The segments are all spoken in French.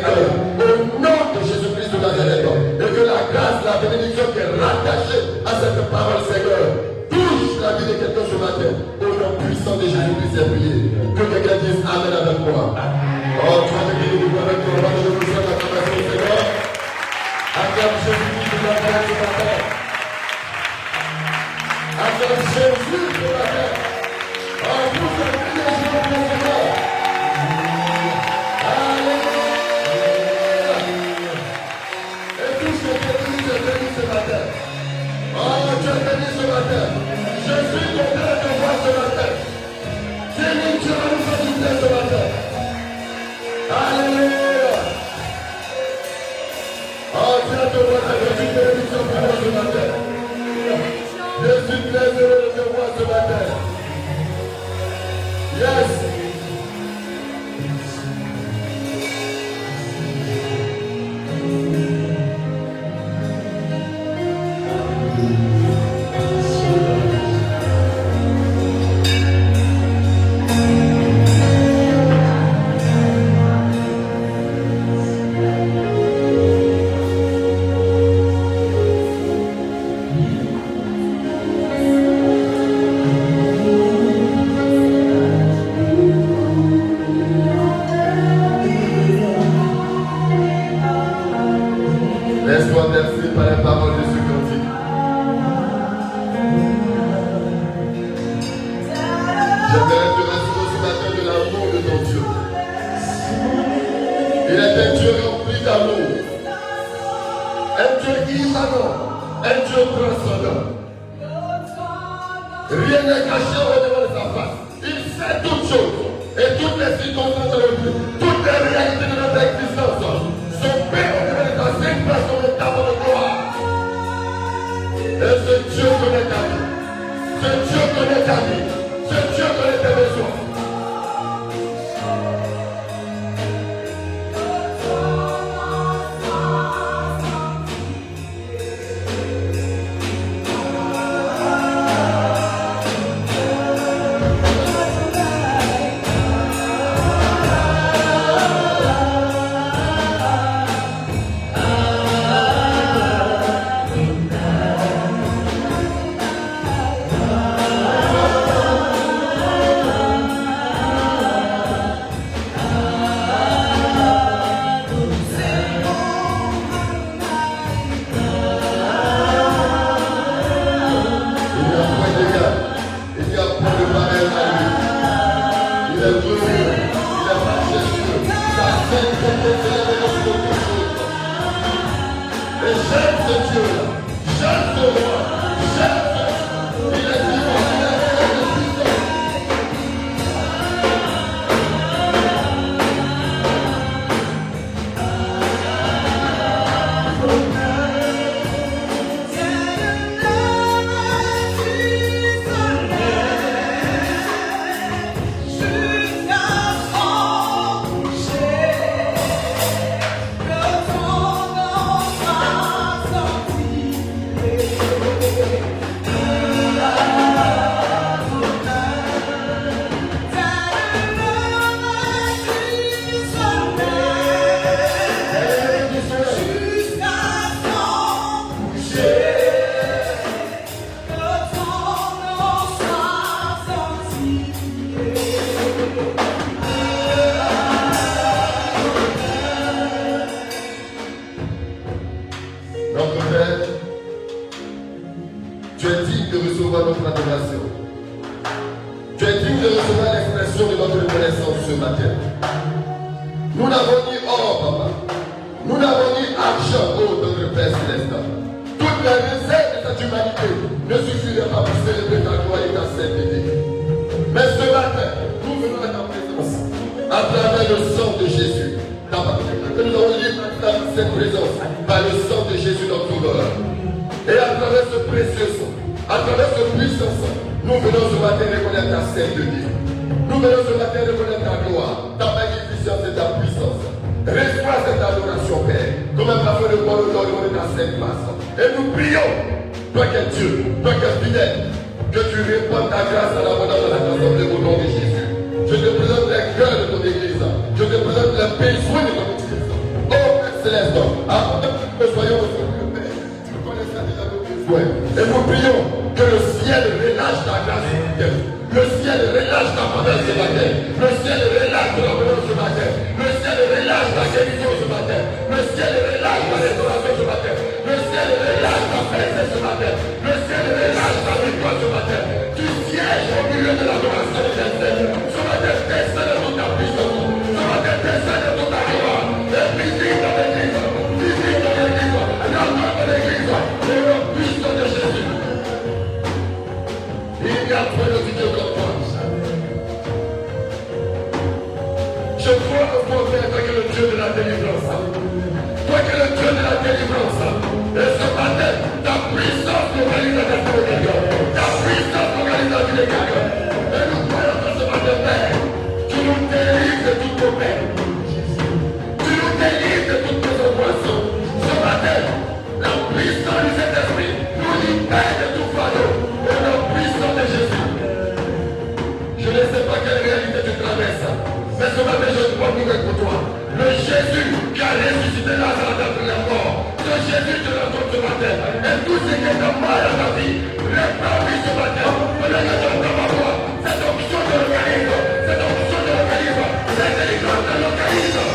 Au nom de Jésus-Christ de Nazareth, et que la grâce, la bénédiction Je crois au Père, toi qui es le Dieu de la délivrance. Toi qui es le Dieu de la délivrance. délivrance. Et ce matin, ta puissance localise la destiny. Ta puissance localise la vie des gars. Et nous croyons que ce matin, Père, tu nous délivres de toutes nos peines. Tu nous délivres de toutes nos oppressions. Ce matin, la puissance du Saint-Esprit nous libère de tout fardeau. Au nom puissant de Jésus. Je ne sais pas quelle réalité tu traverses, mais ce matin je ne peux pas mourir pour toi. Le Jésus qui a ressuscité Lazare d'entre les morts, ce Jésus te rencontre ce matin. Et tout ce qui est en mal dans ta vie, répandu ce matin. Peut-être que tu entends ma voix. Cette option de l'organisme, cette option de l'organisme, cette délivrance de l'organisme.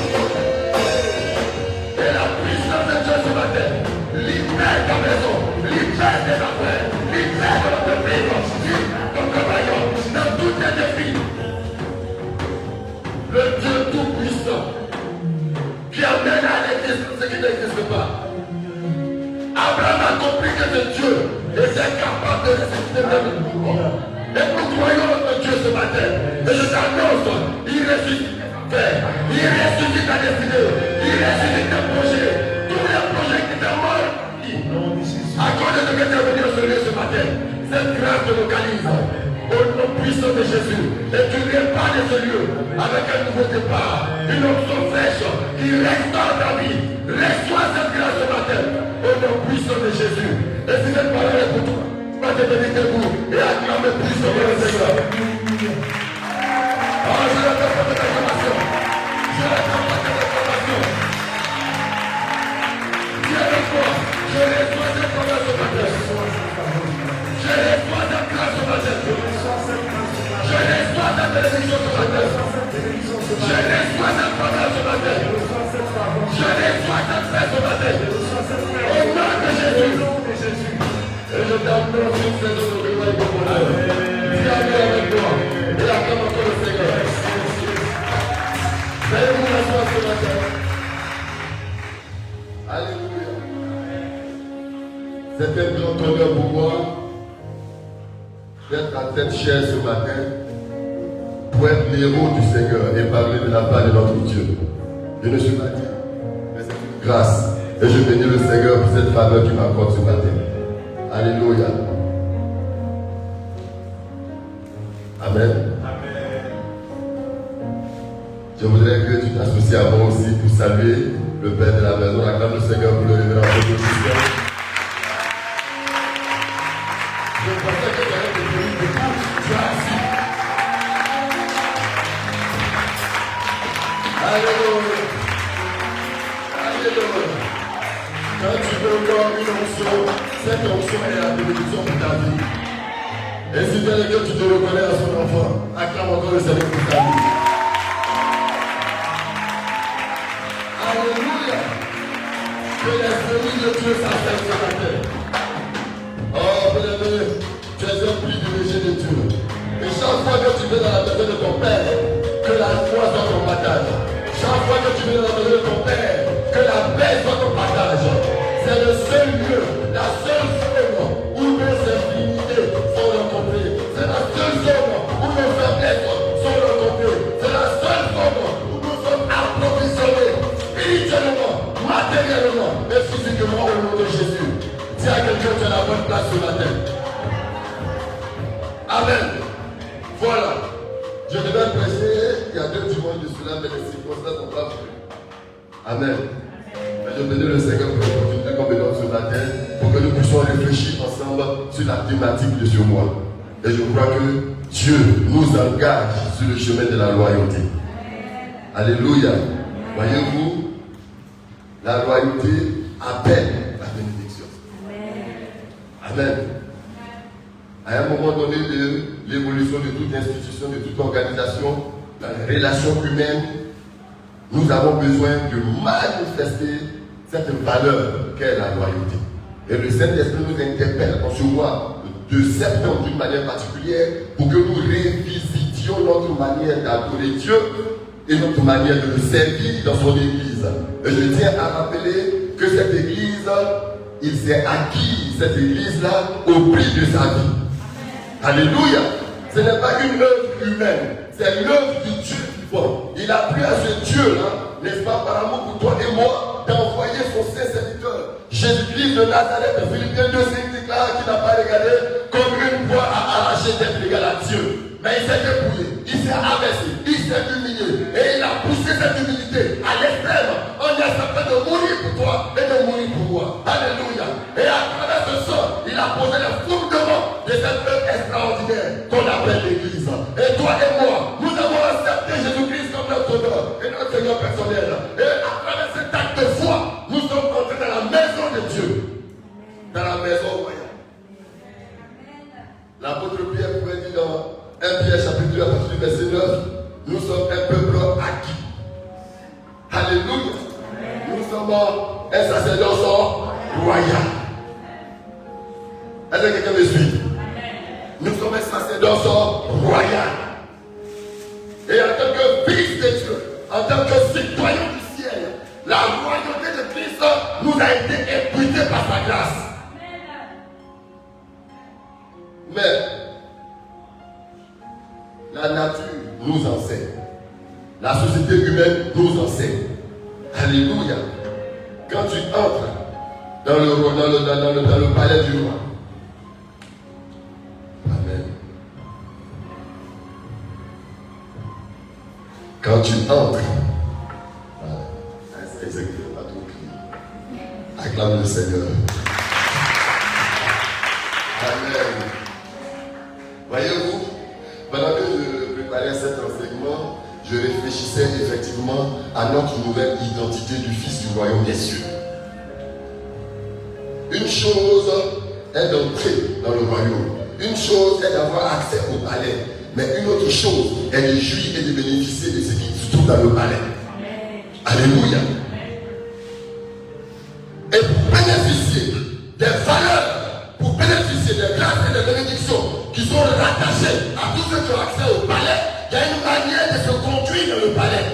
Et la puissance de Dieu ce matin, libère ta maison, libère tes affaires, libère ton entreprise, libère ton compagnon, dans tous tes défis. Le Dieu tout-puissant qui amène à l'existence ce qui n'existe pas. Abraham a compris que ce Dieu était capable de ressusciter même le mort. Et nous croyons notre Dieu ce matin. Et je t'annonce, il ressuscite Père, il ressuscite ta destinée, il ressuscite tes projets, tous les projets qui étaient morts. À cause de ce que tu es venu sur lui ce matin, cette grâce te localise. Au nom puissant de Jésus, et tu répares de ce lieu avec un nouveau départ, une option fraîche qui restaure ta vie. Reçois cette grâce ce matin, au nom puissant de Jésus. Et si cette parole est pour toi, tu vas te tenir debout et acclamer puissant le Seigneur. Oh, je l'attends pour cette acclamation. Je l'attends pour cette acclamation. Viens avec moi, je reçois cette parole ce matin. Je reçois cette grâce ce matin. Je reçois cette bénédiction ce matin. Je reçois cette parole ce matin. Je reçois cette paix ce matin. Au nom de Jésus. Et je t'annonce une saison de gloire et de bonheur. Viens avec moi et acclame encore le Seigneur. Faites-vous la joie ce matin. Alléluia. C'est un grand honneur pour moi d'être à cette chaise ce matin pour être l'héros du Seigneur et parler de la part de notre Dieu. Je ne suis pas dit, mais c'est une grâce. Et je bénis le Seigneur pour cette faveur qu'il m'accorde ce matin. Alléluia. Amen. Je voudrais que tu t'associes à moi aussi pour saluer le Père de la maison. Acclame le Seigneur pour le révérend de Christ. Je pensais que j'allais te donner beaucoup. Tu as assis. Alléluia. Alléluia. Quand tu veux encore une onction, cette onction est la bénédiction pour ta vie. Et si tu es que tu te reconnais à son enfant, acclame encore le Seigneur pour ta vie. Alléluia. Que l'esprit de Dieu s'appelle ce matin. Oh, bien-aimé, tu es un privilégié de Dieu. Et chaque fois que tu viens dans la maison de ton Père, que la foi soit ton partage. Chaque fois que tu viens dans la maison de ton Père, que la paix soit ton partage. C'est le seul lieu, la seule zone où nos infinités sont rencontrées. C'est la seule zone où nos faiblesses sont rencontrées. C'est la seule zone où nous sommes approvisionnés spirituellement, matériellement et physiquement au nom de Jésus. Dis à quelqu'un que tu as la bonne place ce matin. Amen. Voilà. Je devais prêcher il y a 2 dimanches de cela, mais les circonstances n'ont pas voulu. Amen. Mais je bénis le Seigneur pour l'opportunité qu'on me donne ce matin pour que nous puissions réfléchir ensemble sur la thématique de ce mois. Et je crois que Dieu nous engage sur le chemin de la loyauté. Alléluia. Voyez-vous, la loyauté appelle la bénédiction. Amen. À un moment donné de l'évolution de toute institution, de toute organisation, dans les relations humaines, nous avons besoin de manifester cette valeur qu'est la loyauté. Et le Saint-Esprit nous interpelle en ce mois de septembre d'une manière particulière pour que nous révisitions notre manière d'adorer Dieu et notre manière de le servir dans son Église. Et je tiens à rappeler que cette Église, il s'est acquis cette Église-là au prix de sa vie. Alléluia. Ce n'est pas une œuvre humaine, c'est l'œuvre du Dieu vivant. Il a pris à ce Dieu-là, n'est-ce pas, par amour pour toi et moi, d'envoyer son Saint-Serviteur Jésus-Christ de Nazareth, Philippiens 2,5 déclare qu'il n'a pas regardé comme une voie à arracher d'être égal à Dieu. Mais il s'est dépouillé, il s'est abaissé, il s'est humilié. Et il a poussé cette humilité à l'extrême en acceptant de mourir pour toi et de mourir pour moi. Alléluia. Et à travers ce sang, il a posé le fondement de cette œuvre extraordinaire qu'on appelle l'Église. Et toi et moi, nous avons accepté Jésus-Christ comme notre Sauveur et notre Seigneur personnel. Et à travers cet acte de foi, nous sommes entrés dans la maison de Dieu. Dans la maison royale. L'apôtre Pierre pouvait dire dans 1 Pierre chapitre 2 à partir du verset 9, nous sommes un peuple acquis. Alléluia. Nous sommes un sacerdoce royal. Est-ce que quelqu'un me suit? Nous sommes un sacerdoce royal. Et en tant que fils de Dieu, en tant que citoyen du ciel, la royauté de Christ nous a été épuisée par sa grâce. Mais la nature nous enseigne. La société humaine nous enseigne. Alléluia. Quand tu entres dans le palais du roi. Amen. Quand tu entres. C'est exactement pas trop crier. Acclame le Seigneur. Amen. Voyez-vous, pendant que je préparais cet enseignement, je réfléchissais effectivement à notre nouvelle identité du Fils du royaume des cieux. Une chose est d'entrer dans le royaume. Une chose est d'avoir accès au palais. Mais une autre chose est de jouir et de bénéficier de ce qui se trouve dans le palais. Alléluia. Et pour bénéficier des valeurs, pour bénéficier des grâces et des bénédictions qui sont rattachées à tous ceux qui ont accès au palais, il y a une manière de se conduire dans le palais.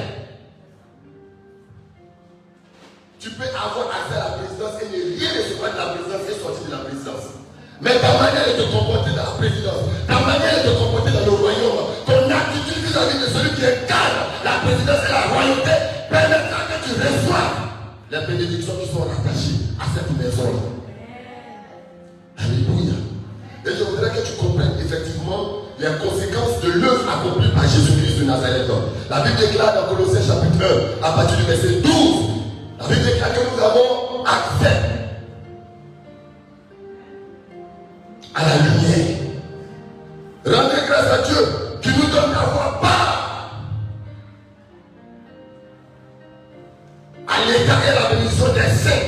Tu peux avoir accès à la présidence et ne rien recevoir de la présidence et sortir de la présidence. Mais ta manière de te comporter dans la présidence, ta manière de te comporter dans le royaume, ton attitude vis-à-vis de celui qui incarne la présidence et la royauté permettra que tu reçoives les bénédictions qui sont rattachées à cette maison-là. Alléluia. Et je voudrais que tu comprennes effectivement les conséquences de l'œuvre accomplie par Jésus-Christ de Nazareth. La Bible déclare dans Colossiens chapitre 1, à partir du verset 12, la Bible déclare que nous avons accès à la lumière. Rendez grâce à Dieu qui nous donne d'avoir part à l'état et à la bénédiction des saints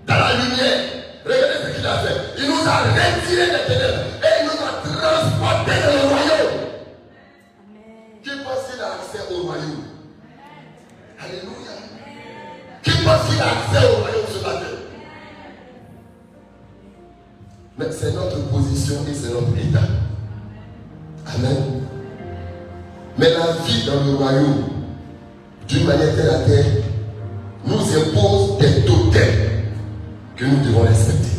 dans la lumière. Regardez ce qu'il a fait. Il nous a retirés des ténèbres et il nous a transportés dans le royaume. Qui pense qu'il a accès au royaume? Alléluia. Qui pense qu'il a accès au royaume ce matin? Mais c'est notre position et c'est notre état. Amen. Mais la vie dans le royaume, d'une manière terre à terre, nous impose des totems que nous devons respecter.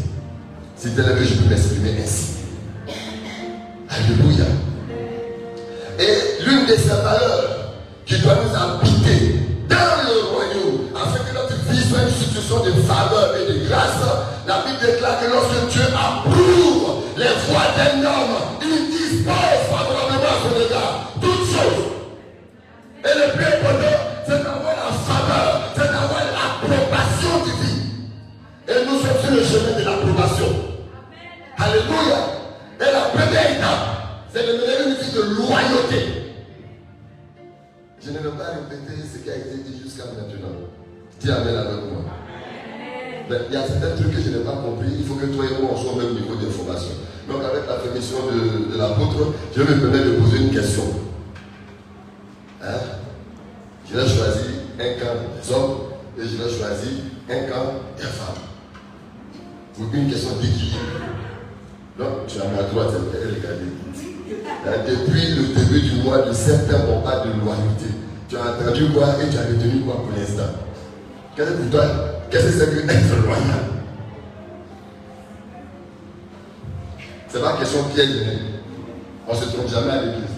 C'est là que je peux m'exprimer ainsi. Alléluia. Et l'une de ces valeurs qui doit nous habiter dans le royaume, afin que notre vie soit une situation de faveur et de grâce, la Bible déclare que lorsque Dieu approuve les voies d'un homme, il dispose favorablement à son égard toutes choses. Et le plus important, c'est d'avoir la faveur, c'est d'avoir l'approbation divine. Et nous sommes sur le chemin de l'approbation. Alléluia. Et la première étape, c'est de mener une vie de loyauté. Je ne vais pas répéter ce qui a été dit jusqu'à maintenant. Dis Amen avec moi. Mais il y a certains trucs que je n'ai pas compris. Il faut que toi et moi on soit au même niveau d'information. Donc avec la permission de l'apôtre, je vais me permettre de poser une question. Hein? Je vais choisir un camp des hommes et je vais choisir un camp des femmes. Pour une question d'équilibre. Donc tu as ma droite, regardez. Depuis le début du mois de septembre, on parle de loyauté. Tu as entendu quoi et tu as retenu quoi pour l'instant? Qu'est-ce que pour toi? Qu'est-ce que c'est que être loyal? C'est pas question piège. On ne se trompe jamais à l'église.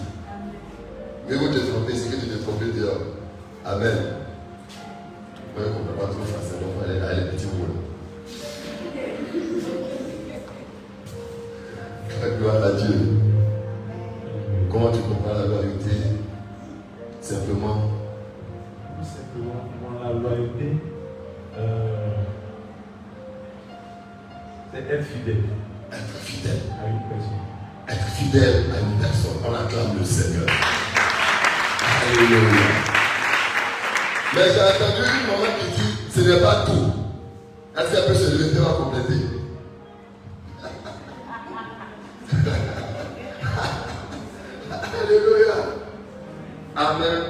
Mais vous te trompez, c'est que tu t'es trompé dehors. Amen. Vous ne comprenez pas trop français, donc allez, petit mot. C'est être fidèle. Être fidèle. À une personne. Être fidèle à une personne. On acclame le Seigneur. Alléluia. Mais j'ai entendu une maman qui dit, ce n'est pas tout. Est-ce qu'elle peut se lever pour compléter? Alléluia. Amen.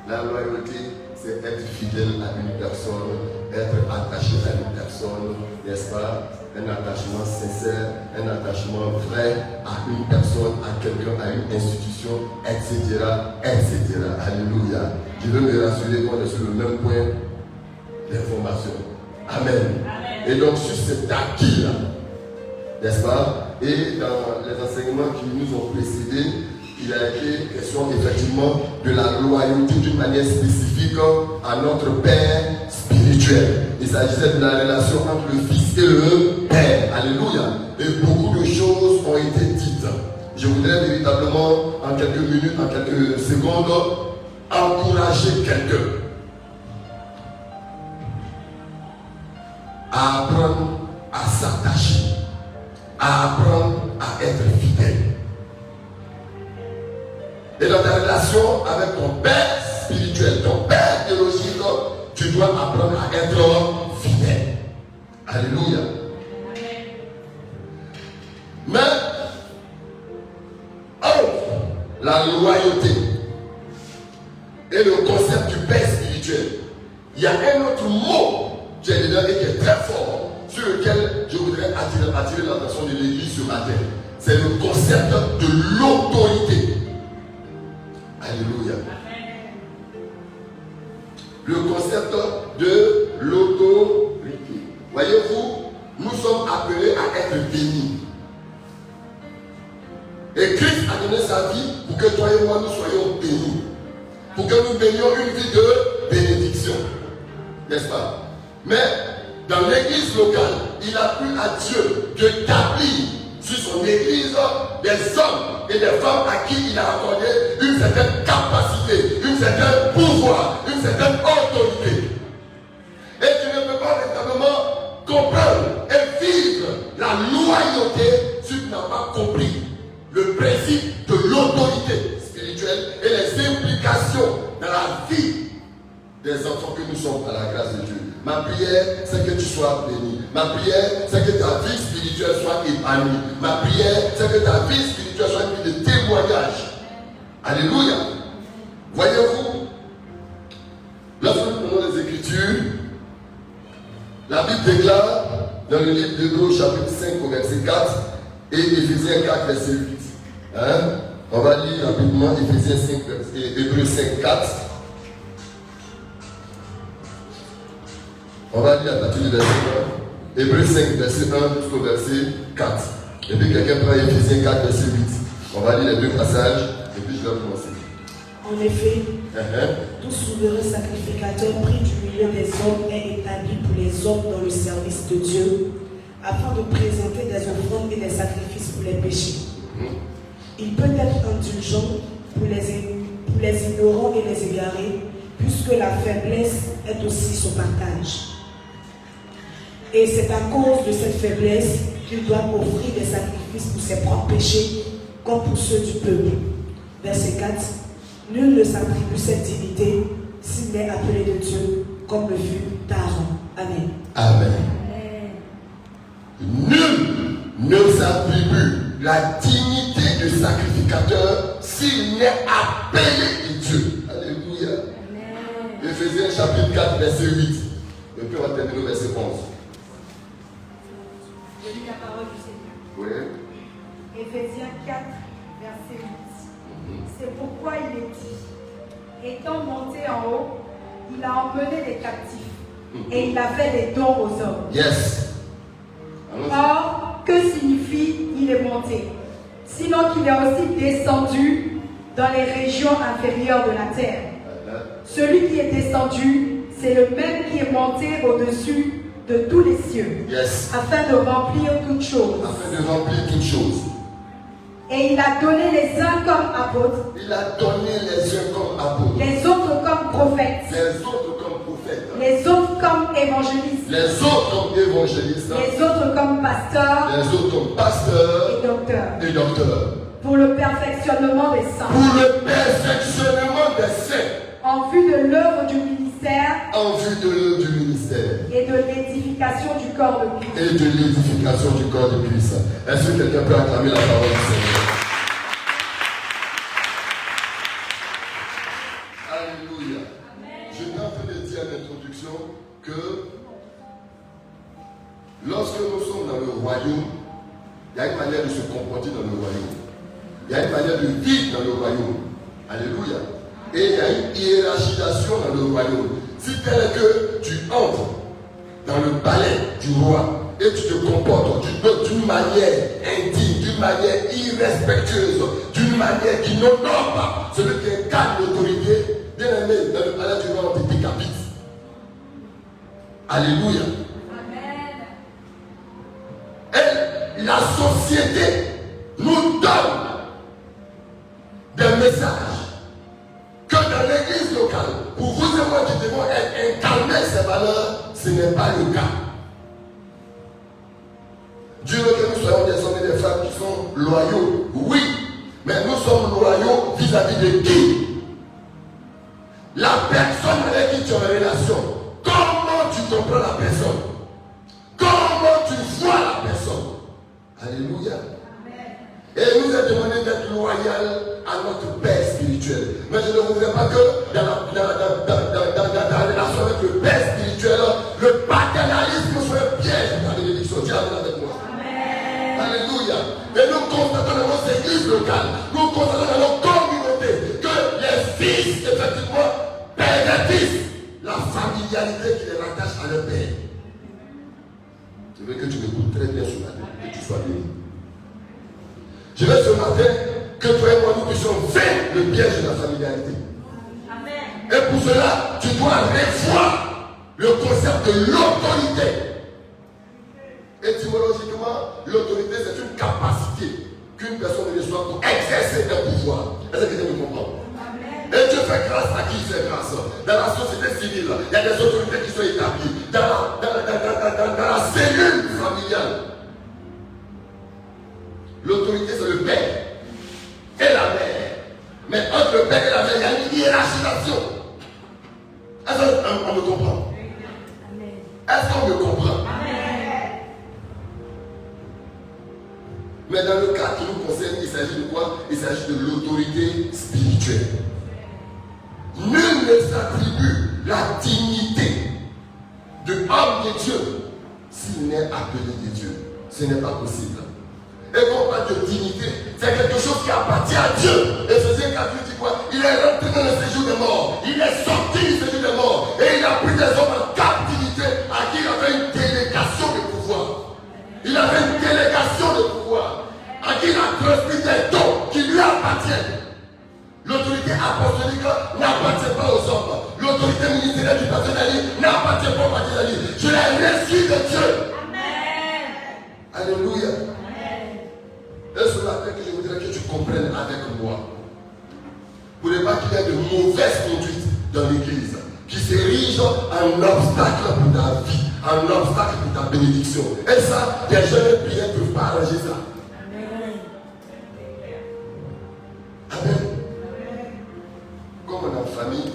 La loyauté, c'est être fidèle à une personne, être attaché à une personne, n'est-ce pas? Un attachement sincère, un attachement vrai à une personne, à quelqu'un, à une institution, etc., etc. Alléluia. Je veux me rassurer qu'on est sur le même point d'information. Amen. Amen. Et donc sur cet acquis-là, n'est-ce pas? Et dans les enseignements qui nous ont précédés, il a été question effectivement de la loyauté d'une manière spécifique à notre Père spirituel. Il s'agissait de la relation entre le Fils et le Père. Alléluia. Et beaucoup de choses ont été dites. Je voudrais véritablement, en quelques minutes, en quelques secondes, encourager quelqu'un à apprendre à s'attacher, à apprendre à être fidèle. Et dans ta relation avec ton Père spirituel, ton Père théologique, tu dois apprendre à être fidèle. Alléluia. Mais, la loyauté et le concept du Père spirituel, il y a un autre mot qui est dedans et qui est très fort, sur lequel je voudrais attirer l'attention de l'Église ce matin. C'est le concept de l'autorité. Alléluia. Le concept de l'autorité. Voyez-vous, nous sommes appelés à être bénis. Et Christ a donné sa vie pour que toi et moi nous soyons bénis. Pour que nous bénions une vie de bénédiction. N'est-ce pas? Mais dans l'église locale, il a plu à Dieu d'établir sur son église des hommes et des femmes à qui il a accordé une certaine capacité, une certaine pouvoir, une certaine autorité. Et tu ne peux pas véritablement comprendre et vivre la loyauté si tu n'as pas compris le principe de l'autorité spirituelle et les implications dans la vie des enfants que nous sommes à la grâce de Dieu. Ma prière, c'est que tu sois béni. Ma prière, c'est que ta vie spirituelle soit épanouie. Ma prière, c'est que ta vie spirituelle soit une vie de témoignage. Alléluia. Voyez-vous, lorsque nous prenons les Écritures, la Bible déclare dans le livre d'Hébreux chapitre 5 au verset 4 et Éphésiens 4 verset 8. On va lire rapidement Éphésiens 5 et Hébreux 5 4. On va lire à partir du verset 1. Hébreux 5 verset 1 jusqu'au verset 4. Et puis quelqu'un prend Éphésiens 4 verset 8. On va lire les deux passages et puis je vais commencer. En effet, tout souverain sacrificateur pris du milieu des hommes est établi pour les hommes dans le service de Dieu, afin de présenter des offrandes et des sacrifices pour les péchés. Il peut être indulgent pour les ignorants et les égarés, puisque la faiblesse est aussi son partage. Et c'est à cause de cette faiblesse qu'il doit offrir des sacrifices pour ses propres péchés, comme pour ceux du peuple. Verset 4. Nul ne s'attribue cette dignité s'il n'est appelé de Dieu, comme le fut Aaron. Amen. Amen. Nul ne s'attribue la dignité de sacrificateur s'il n'est appelé de Dieu. Alléluia. Éphésiens chapitre 4, verset 8. Et puis on va terminer au verset 11. Je lis la parole du Seigneur. Oui. Éphésiens 4, verset 8. C'est pourquoi il est dit, étant monté en haut, il a emmené les captifs et il a fait des dons aux hommes. Yes. Or, que signifie il est monté? Sinon qu'il est aussi descendu dans les régions inférieures de la terre. Celui qui est descendu, c'est le même qui est monté au-dessus de tous les cieux, yes, afin de remplir toutes choses. Afin de remplir toutes choses. Et il a donné les uns comme apôtres, Il a donné les uns comme apôtres, les autres comme prophètes, les autres comme prophètes, Les autres comme évangélistes. Les autres comme évangélistes. Les autres comme pasteurs. Les autres comme pasteurs. Et docteurs. Pour le perfectionnement des saints. Pour le perfectionnement des saints. En vue de l'œuvre du ministère. En vue de l'œuvre du ministère. Et de l'édification du corps de Christ. Et de l'édification du corps de Christ. Est-ce que quelqu'un peut acclamer la parole du Seigneur? Alléluia. Je viens en train de dire à l'introduction que lorsque nous sommes dans le royaume, il y a une manière de se comporter dans le royaume. Il y a une manière de vivre dans le royaume. Alléluia. Et il y a une hiérarchisation dans le royaume. Si tel est que tu entres dans le palais du roi et tu te comportes d'une manière indigne, d'une manière irrespectueuse, d'une manière qui n'honore pas celui qui incarne l'autorité, bien aimé, dans le palais du roi, on te décapite. Alléluia. Amen. Et la société nous donne des messages que dans l'église locale, pour vous et moi qui devons être incarnés ces valeurs, ce n'est pas le cas. Dieu veut que nous soyons des hommes et des femmes qui sont loyaux, oui, mais nous sommes loyaux vis-à-vis de qui? La personne avec qui tu es en relation. Comment tu comprends la personne? Comment tu vois la personne? Alléluia. Et il nous est demandé d'être loyal à notre Père spirituel. Mais je ne voudrais pas que dans la relation avec le Père spirituel, le paternalisme soit un piège de la bénédiction. Dieu avec moi. Amen. Alléluia. Et nous constatons dans nos églises locales, nous constatons dans nos communautés que les fils, effectivement, pervertissent la familialité qui les rattache à leur Père. Je veux que tu m'écoutes très bien ce matin et que tu sois béni. Je veux ce matin que toi et moi nous puissions faire le piège de la familialité. Amen. Et pour cela, tu dois revoir le concept de l'autorité. Étymologiquement, l'autorité c'est une capacité qu'une personne reçoit pour exercer un pouvoir. Est-ce que tu me comprends? Et Dieu fait grâce à qui il fait grâce. Dans la société civile, il y a des autorités qui sont établies. Dans la cellule familiale. L'autorité c'est le père et la mère. Mais entre le père et la mère, il y a une hiérarchisation. Est-ce qu'on me comprend? Est-ce qu'on me comprend? Mais dans le cas qui nous concerne, il s'agit de quoi? Il s'agit de l'autorité spirituelle. Nul ne s'attribue la dignité de homme de Dieu s'il n'est appelé de Dieu. Ce n'est pas possible. Et quand on parle de dignité, c'est quelque chose qui appartient à Dieu. Et Ephésiens 4 dit quoi? Il est rentré dans le séjour des morts. Il est sorti du séjour des morts. Et il a pris des hommes en captivité à qui il avait une délégation de pouvoir. Il avait une délégation de pouvoir. À qui il a transmis des dons qui lui appartiennent. L'autorité apostolique n'appartient pas aux hommes. L'autorité ministérielle du pasteur Dali n'appartient pas au pasteur Dali. Je l'ai reçu de Dieu. Amen. Alléluia. Et ce matin que je voudrais que tu comprennes avec moi. Pour ne pas qu'il y ait de mauvaises conduites dans l'église qui s'érigent en obstacle pour ta vie, en obstacle pour ta bénédiction. Et ça, les jeunes prières ne peuvent pas arranger ça. Amen. Comme on est en famille,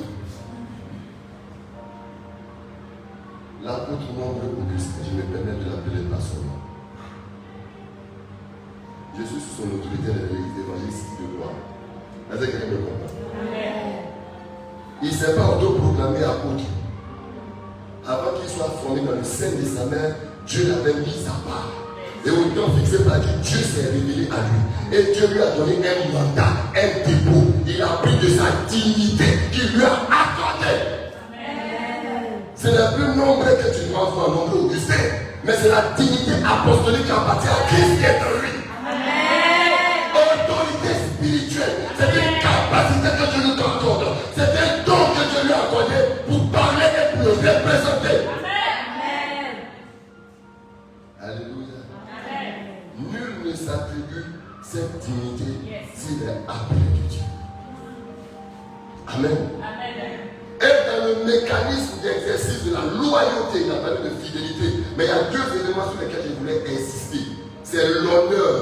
l'apôtre Nombre Augustin, je me permets de l'appeler par son nom. Je suis sous son autorité de l'église évangélistique de gloire. Est-ce que quelqu'un me comprend? Il ne s'est pas autoproclamé apôtre. Avant qu'il soit formé dans le sein de sa mère, Dieu l'avait mis à part. Et au temps fixé par Dieu, Dieu s'est révélé à lui. Et Dieu lui a donné un mandat, un dépôt. Il a pris de sa dignité qu'il lui a accordé. Ce n'est plus Nombre que tu dois voir, Nombre Augustin, mais c'est la dignité apostolique qui appartient à Christ qui est en lui. Autorité spirituelle, c'est une capacité que Dieu nous accorde. C'est un don que Dieu lui a accordé pour parler et pour le représenter. Amen. Alléluia. Amen. Nul ne s'attribue cette dignité s'il est appelé de Dieu. Amen. Amen. Et dans le mécanisme d'exercice de la loyauté. Il a parlé de fidélité. Mais il y a deux éléments sur lesquels je voulais insister. C'est l'honneur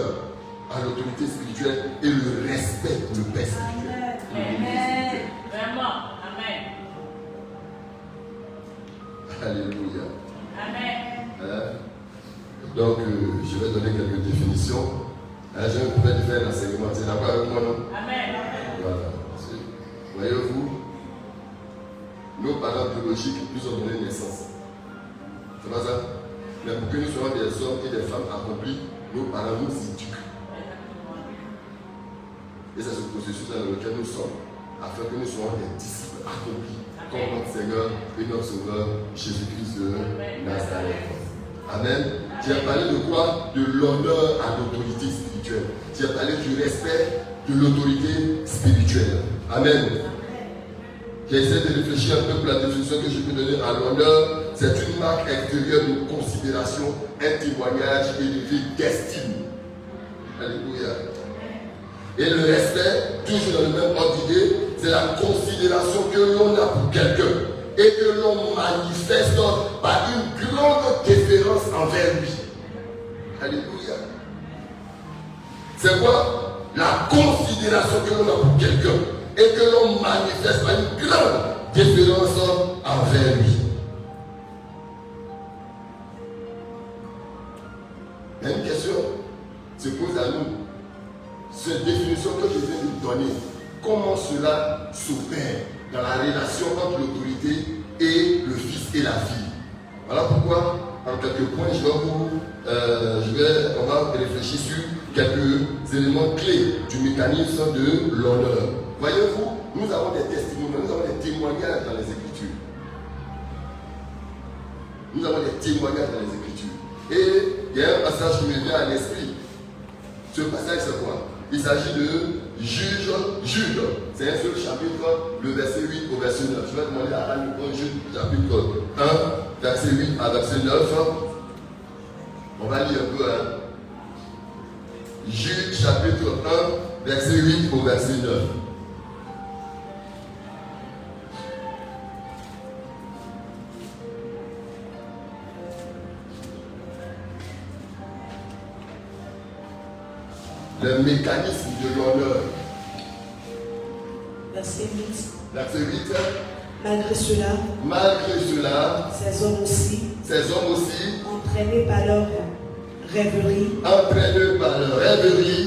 à l'autorité spirituelle et le respect pour le Père spirituel. Amen. Vraiment. Amen. Alléluia. Amen. Donc, je vais donner quelques définitions. Je vais peut-être faire l'enseignement. C'est d'accord avec moi, non? Amen. Voilà. Voyez-vous, nos parents biologiques nous ont donné naissance. C'est pas ça? Mais pour que nous soyons des hommes et des femmes accomplis, nos parents nous éduquent. Et c'est ce processus dans lequel nous sommes, afin que nous soyons des disciples accomplis, comme notre Seigneur et notre Sauveur, Jésus-Christ de Nazareth. Amen. Tu as parlé de quoi? De l'honneur à l'autorité spirituelle. Tu as parlé du respect de l'autorité spirituelle. Amen. J'essaie de réfléchir un peu pour la définition que je peux donner à l'honneur. C'est une marque extérieure de considération, un témoignage élevé d'estime. Alléluia. Et le respect, toujours dans le même ordre d'idée, c'est la considération que l'on a pour quelqu'un et que l'on manifeste par une grande déférence envers lui. Alléluia. C'est quoi? La considération que l'on a pour quelqu'un et que l'on manifeste par une grande déférence envers lui. Il y a une question se pose à nous. Cette définition que je viens de donner, comment cela s'opère dans la relation entre l'autorité et le fils et la fille? Voilà pourquoi, en quelques points, on va réfléchir sur quelques éléments clés du mécanisme de l'honneur. Voyez-vous, nous avons des testimonies, nous avons des témoignages dans les Écritures. Nous avons des témoignages dans les Écritures. Et il y a un passage qui me vient à l'esprit. Ce passage, c'est quoi? Il s'agit de Jude. C'est un seul chapitre, le verset 8 au verset 9. Je vais demander à Anne de prendre Jude, chapitre 1, verset 8 à verset 9. On va lire un peu. Jude, chapitre 1, verset 8 au verset 9. Le mécanisme de l'honneur. Verset 8. Verset 8. Malgré cela, ces hommes aussi, entraînés par leur rêverie,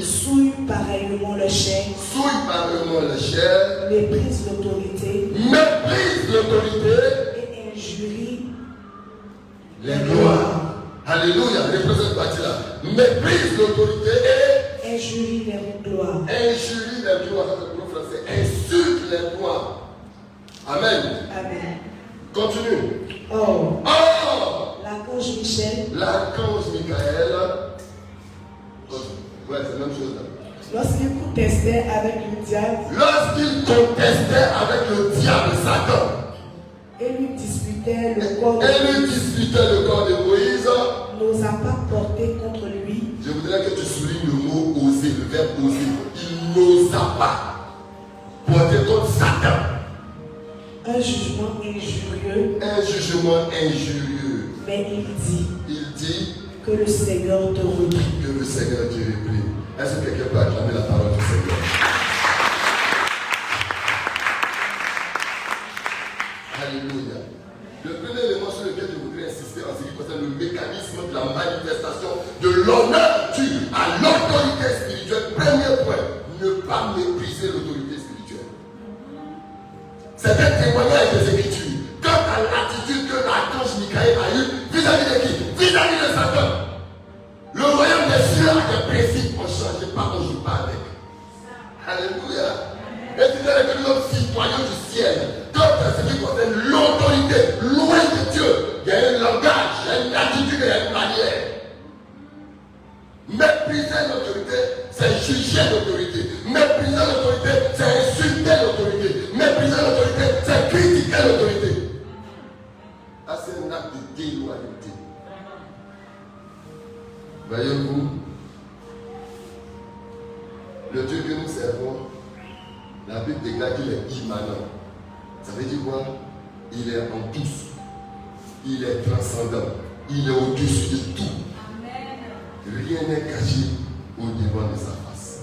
souillent pareillement le chair, méprisent l'autorité, et injurient les gloires. Alléluia, reprenez cette partie-là. Méprise l'autorité et injurie les gloires. Injurie les gloires, ça c'est le français. Insulte les gloires. Amen. Amen. Continue. Or, l'archange Michaël, ouais, c'est la même chose là. Lorsqu'il contestait avec le diable Satan, et lui disputait le corps de Moïse, n'osa pas porter contre lui. Je voudrais que tu soulignes le mot oser, le verbe oser. Il n'osa pas porter contre Satan Un jugement injurieux. Mais il dit que le Seigneur te reprie. Est-ce que quelqu'un peut acclamer la parole du Seigneur? Alléluia. Le premier élément sur lequel je voudrais insister en ce qui concerne le mécanisme de la manifestation de l'honneur dû à l'autorité spirituelle. Premier point, ne pas mépriser l'autorité spirituelle. C'est un témoignage des Écritures. Quant à l'attitude que l'archange Michaël a eue vis-à-vis de qui? Vis-à-vis de Satan. Le royaume des cieux a des principes, on ne change pas, on ne joue pas avec. Alléluia. Et tu dirais que nous sommes citoyens du ciel. Quant à ce qui concerne l'autorité, loin de Dieu, il y a un langage, il y a une attitude, il y a une manière. Mépriser l'autorité, c'est juger l'autorité. Mépriser l'autorité, c'est insulter l'autorité. Mépriser l'autorité, c'est critiquer l'autorité. Ah, c'est un acte de déloyauté. Voyez-vous, le Dieu que nous servons, la Bible déclare qu'il est immanent. Ça veut dire quoi? Il est en tous. Il est transcendant. Il est au-dessus de tout. Rien n'est caché au devant de sa face.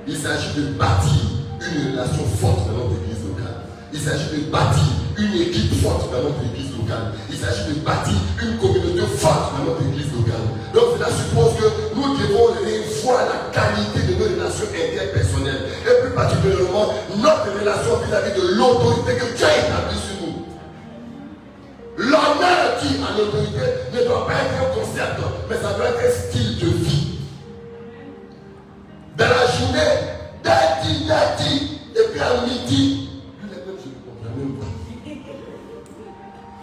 Il s'agit de bâtir une relation forte dans notre église locale. Il s'agit de bâtir une équipe forte dans notre église locale. Il s'agit de bâtir une communauté forte dans notre église locale. Donc cela suppose que nous devons revoir la qualité de nos relations interpersonnelles. Et plus particulièrement notre relation vis-à-vis de l'autorité que Dieu a établie sur nous. L'honneur qui à l'autorité ne doit pas être un concept, mais ça doit être un style de vie. Dans la journée, dès et puis à midi, je ne comprends même pas.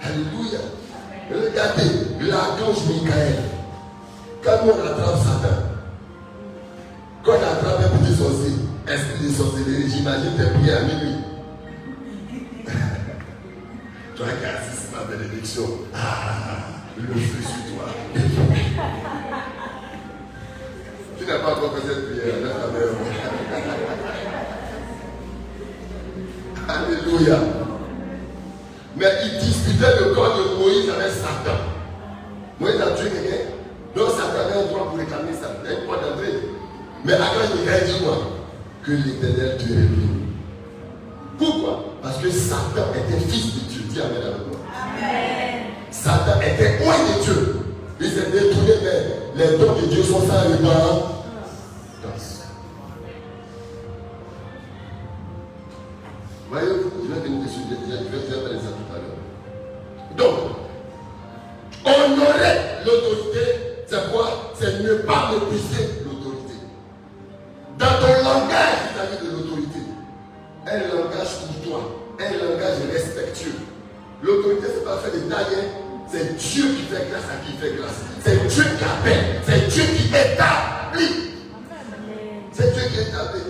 Alléluia. Regardez, l'archange Michael. Quand on attrape Satan, quand on attrape un petit sorcier, esprit de sorcellerie, j'imagine tes prières à minuit. Toi qui assistes ma bénédiction, le feu sur toi. Tu n'as pas encore fait cette prière, là, ta mère. Alléluia. Mais il disputait le corps de Moïse avec Satan. Moïse a tué quelqu'un. Donc Satan avait un droit pour réclamer ça. Il a une porte d'entrée. Mais Akage Michael dit quoi? Que l'Éternel te révèle. Pourquoi? Parce que Satan était fils de Dieu. Dis Amen avec moi. Amen. Satan était loin de Dieu. Il s'est détourné, mais les dons de Dieu sont sans rubans. Voyez-vous, je vais venir dessus, je vais parler ça tout à l'heure. Donc, honorer l'autorité, c'est quoi? C'est ne pas mépriser l'autorité. Dans ton langage vis-à-vis de l'autorité, un langage courtois, un langage respectueux. L'autorité, c'est pas fait des tailles, c'est Dieu qui fait grâce à qui fait grâce. C'est Dieu qui appelle, c'est Dieu qui établit. C'est Dieu qui établit.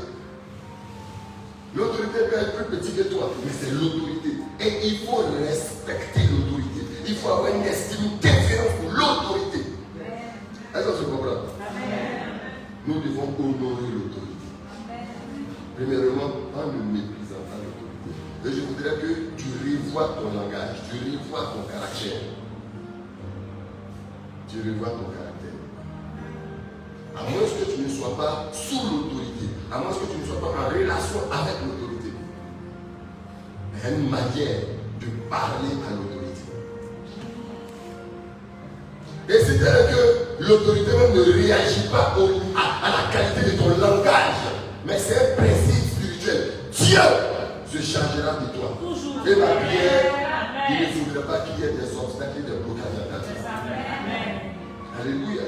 L'autorité peut être plus petite que toi, mais c'est l'autorité. Et il faut respecter l'autorité. Il faut avoir une estime différente pour l'autorité. Est-ce que tu comprends? Nous devons honorer l'autorité. Premièrement, en ne méprisant pas l'autorité. Et je voudrais que tu revoies ton langage, tu revoies ton caractère. Tu revoies ton caractère. À moins que tu ne sois pas sous l'autorité, à moins que tu ne sois pas en relation avec l'autorité. Il y a une manière de parler à l'autorité. Et c'est-à-dire que l'autorité même ne réagit pas à la qualité de ton langage, mais c'est un principe spirituel. Dieu se chargera de toi. Toujours. Et ma prière, il ne faudrait pas qu'il y ait des obstacles, des blocages à ta vie. Alléluia.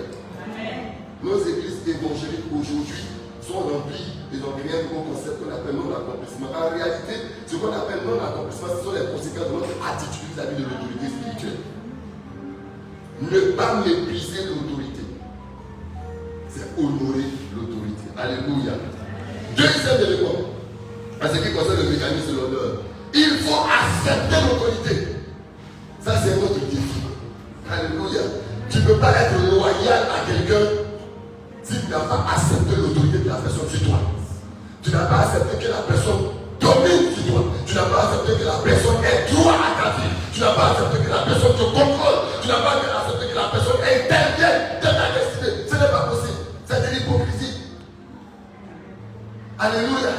Nos églises évangéliques aujourd'hui sont remplies et n'ont rien de mon concept qu'on appelle non-accomplissement. En réalité, ce qu'on appelle non-accomplissement, ce sont les conséquences de notre attitude vis-à-vis de l'autorité spirituelle. Ne pas mépriser l'autorité, c'est honorer l'autorité. Alléluia. Deuxième élément, en ce qui concerne le mécanisme de l'honneur, il faut accepter l'autorité. Ça, c'est notre défi. Alléluia. Tu ne peux pas être loyal à quelqu'un si tu n'as pas accepté l'autorité de la personne sur toi. Tu n'as pas accepté que la personne domine sur toi. Tu n'as pas accepté que la personne ait droit à ta vie. Tu n'as pas accepté que la personne te contrôle. Tu n'as pas accepté que la personne intervienne dans ta destinée. Ce n'est pas possible. C'est de l'hypocrisie. Alléluia.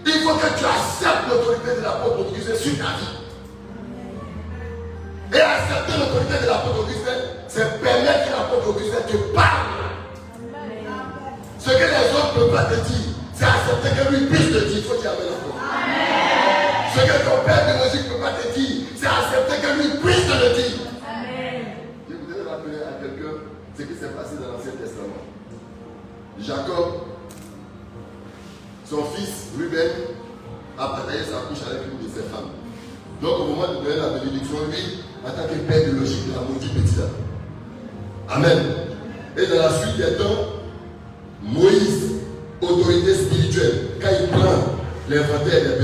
Il faut que tu acceptes l'autorité de l'apôtre Christ sur ta vie. Et accepter l'autorité de l'apôtre Christ, c'est permettre que l'apôtre Christ te parle. Ce que les autres ne peuvent pas te dire, c'est accepter que lui puisse te dire. Il faut dire Amen encore. Ce que ton père biologique ne peut pas te dire, c'est accepter que lui puisse te le dire. Je voudrais rappeler à quelqu'un ce qui s'est passé dans l'Ancien Testament. Jacob, son fils Ruben, a partagé sa couche avec une de ses femmes. Donc au moment de donner la bénédiction, lui, en tant que père biologique, il a maudit petit là. Amen. Et dans la suite des temps, Moïse, autorité spirituelle, quand il prend l'inventaire des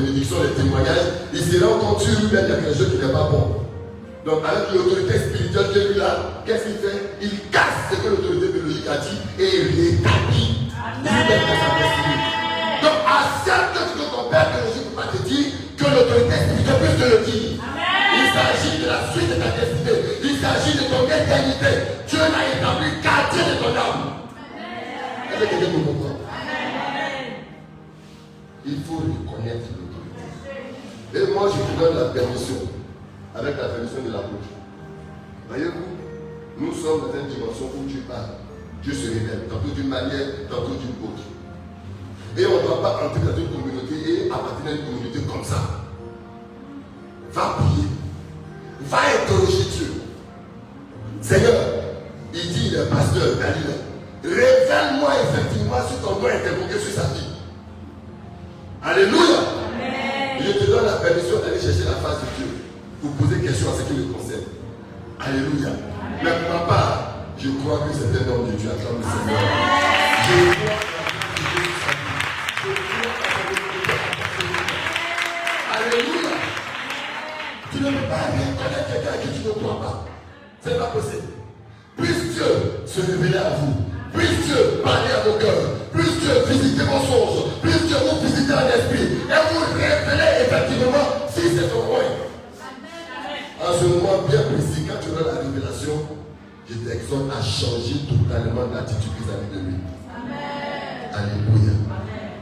bénédictions, des témoignages, il se rend compte sur lui-même qu'il y a quelque chose qui n'est pas bon. Donc avec l'autorité spirituelle qui est lui là, qu'est-ce qu'il fait? Il casse ce que l'autorité biologique a dit et il rétablit lui-même dans sa destinée. Donc accepte ce que ton père biologique ne peut pas te dire, que l'autorité spirituelle ton éternité. Dieu l'a établi gardien de ton âme. Est-ce que quelqu'un me comprend? Il faut reconnaître l'autorité. Et moi, je vous donne la permission, avec la permission de l'apôtre. Voyez-vous, nous sommes dans une dimension où Dieu parle. Dieu se révèle, tantôt d'une manière, tantôt d'une autre. Et on ne doit pas entrer dans une communauté et appartenir à une communauté comme ça. Va prier. Va interroger Dieu. Seigneur, il dit, le pasteur Dalila, révèle-moi effectivement si ton nom est invoqué sur sa vie. Alléluia. Amen. Je te donne la permission d'aller chercher la face de Dieu pour poser question à ce qui me concerne. Alléluia. Amen. Mais pour ma part, je crois que c'est un homme de Dieu. Acclame le Seigneur. Je crois Alléluia. Tu ne peux pas reconnaître quelqu'un à qui tu ne crois pas. Ce n'est pas possible. Puisse Dieu se révéler à vous. Puisse Dieu parler à vos cœurs. Puisse Dieu visiter vos songes. Puisse Dieu vous visiter en esprit. Et vous révéler effectivement si c'est ton roi. En ce moment bien précis, quand tu auras la révélation, je t'exhorte à changer totalement l'attitude vis-à-vis de lui. Amen. Alléluia. Amen.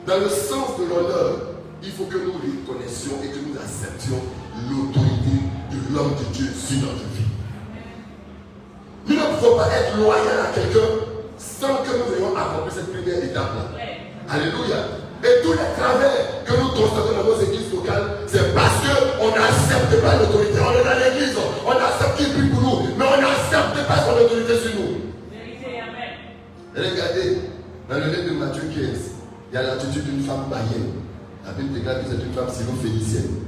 Dans le sens de l'honneur, il faut que nous reconnaissions et que nous acceptions l'autorité de l'homme de Dieu sur notre vie. Nous ne pouvons pas être loyaux à quelqu'un sans que nous ayons accompli cette première étape-là. Alléluia. Et tous les travers que nous constatons dans nos églises locales, c'est parce qu'on n'accepte pas l'autorité. On est dans l'église, on accepte qu'il prie pour nous, mais on n'accepte pas son autorité sur nous. Regardez, dans le livre de Matthieu 15, il y a l'attitude d'une femme païenne. La Bible déclare que c'est une femme syro-phénicienne.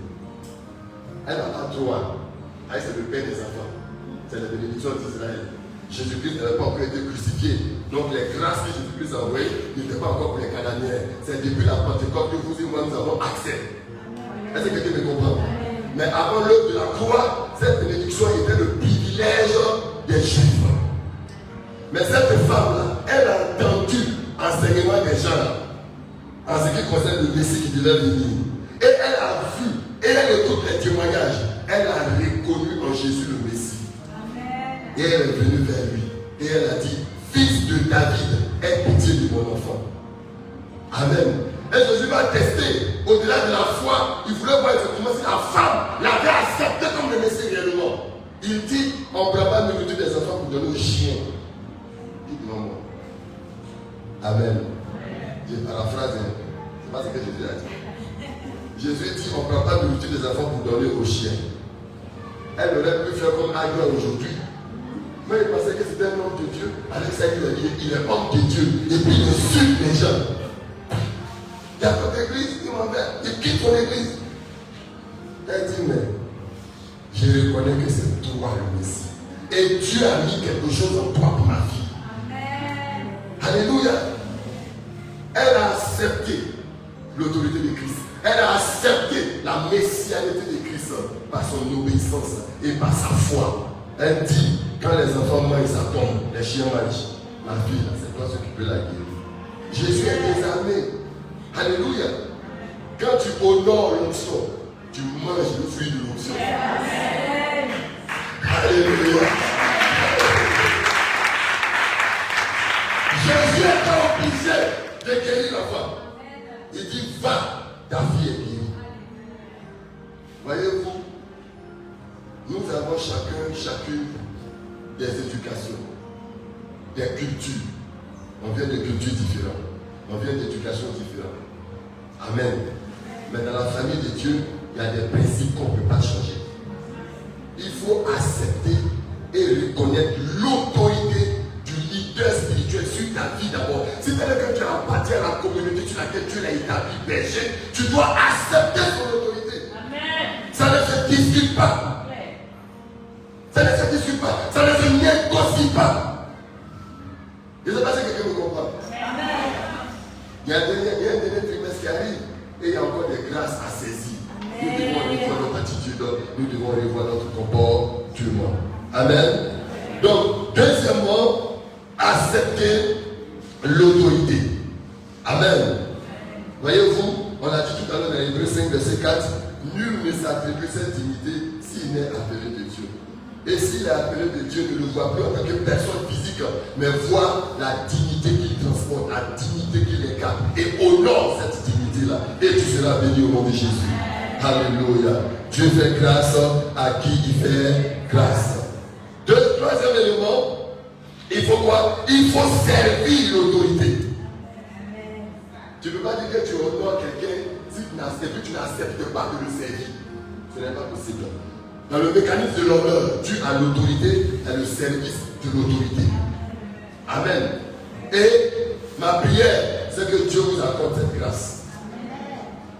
Elle n'a pas trop. Elle, c'est le père des enfants. C'est la bénédiction d'Israël. Jésus-Christ n'avait pas encore été crucifié. Donc les grâces que Jésus-Christ a envoyées n'étaient pas encore pour les Cananéens. C'est depuis la Pentecôte que vous et moi nous avons accès. Est-ce que quelqu'un me comprend? Mais avant l'œuvre de la croix, cette bénédiction était le privilège des Juifs. Mais cette femme-là, elle a entendu l'enseignement des gens en ce qui concerne le Messie qui devait venir. Et elle a vu, et elle écoute les témoignages. Elle a reconnu en Jésus le Messie. Et elle est venue vers lui. Et elle a dit, fils de David, aie pitié de mon enfant. Amen. Et Jésus va tester. Au-delà de la foi, il voulait voir effectivement si la femme l'avait accepté comme le Messie réellement. Il dit, on ne prend pas nourriture des enfants pour donner aux chiens. Dites-moi moi. Amen. Je paraphrase. C'est pas ce que Jésus a dit. Jésus dit, on ne prend pas nourriture des enfants pour donner aux chiens. Elle aurait pu faire comme Agar aujourd'hui. Mais il pensait que c'était un homme de Dieu. Avec ça, il est homme de Dieu. Et puis il insulte les gens. Il y a ton église, il m'envers. Il quitte ton église. Elle dit, mais je reconnais que c'est toi le Messie. Et Dieu a mis quelque chose en toi pour ma vie. Amen. Alléluia. Elle a accepté l'autorité de Christ. Elle a accepté la messianité de Christ par son obéissance et par sa foi. Elle dit, quand les enfants mangent, ça tombe, les chiens mangent. Ma fille, c'est toi ce qui peut la guérir. Jésus est désarmé. Alléluia. Quand tu honores l'onction, tu manges le fruit de l'onction. Alléluia. Jésus est obligé de guérir la femme. Il dit, va, ta fille est guérie. Voyez-vous, nous avons chacune des éducations, des cultures. On vient de cultures différentes. On vient d'éducations différentes. Amen. Mais dans la famille de Dieu, il y a des principes qu'on ne peut pas changer. Il faut accepter et reconnaître l'autorité du leader spirituel sur ta vie d'abord. Si tel que tu appartiens à la communauté sur laquelle Dieu l'a établi berger, tu dois accepter son autorité. Amen. Ça ne se discute pas. Ça ne se discute pas. Ça ne se négocie pas. Je ne sais pas si quelqu'un me comprend. Amen. Il y a un dernier trimestre qui arrive et il y a encore des grâces à saisir. Nous devons revoir notre attitude, nous devons revoir notre comportement. Amen. Donc, deuxièmement, accepter l'autorité. Amen. Voyez-vous, on l'a dit tout à l'heure dans Hébreux 5, verset 4, nul ne s'attribue cette dignité s'il n'est appelé de Dieu. Et s'il est appelé de Dieu, ne le voit plus en tant que personne physique, mais voit la dignité qu'il transporte, la dignité qu'il incarne. Et honore cette dignité-là. Et tu seras béni au nom de Jésus. Alléluia. Dieu fait grâce à qui il fait grâce. Troisième élément, il faut quoi? Il faut servir l'autorité. Tu ne peux pas dire que tu honores quelqu'un si tu n'acceptes pas de le servir. Ce n'est pas possible. Dans le mécanisme de l'honneur dû à l'autorité, il y a le service de l'autorité. Amen. Et ma prière, c'est que Dieu vous accorde cette grâce.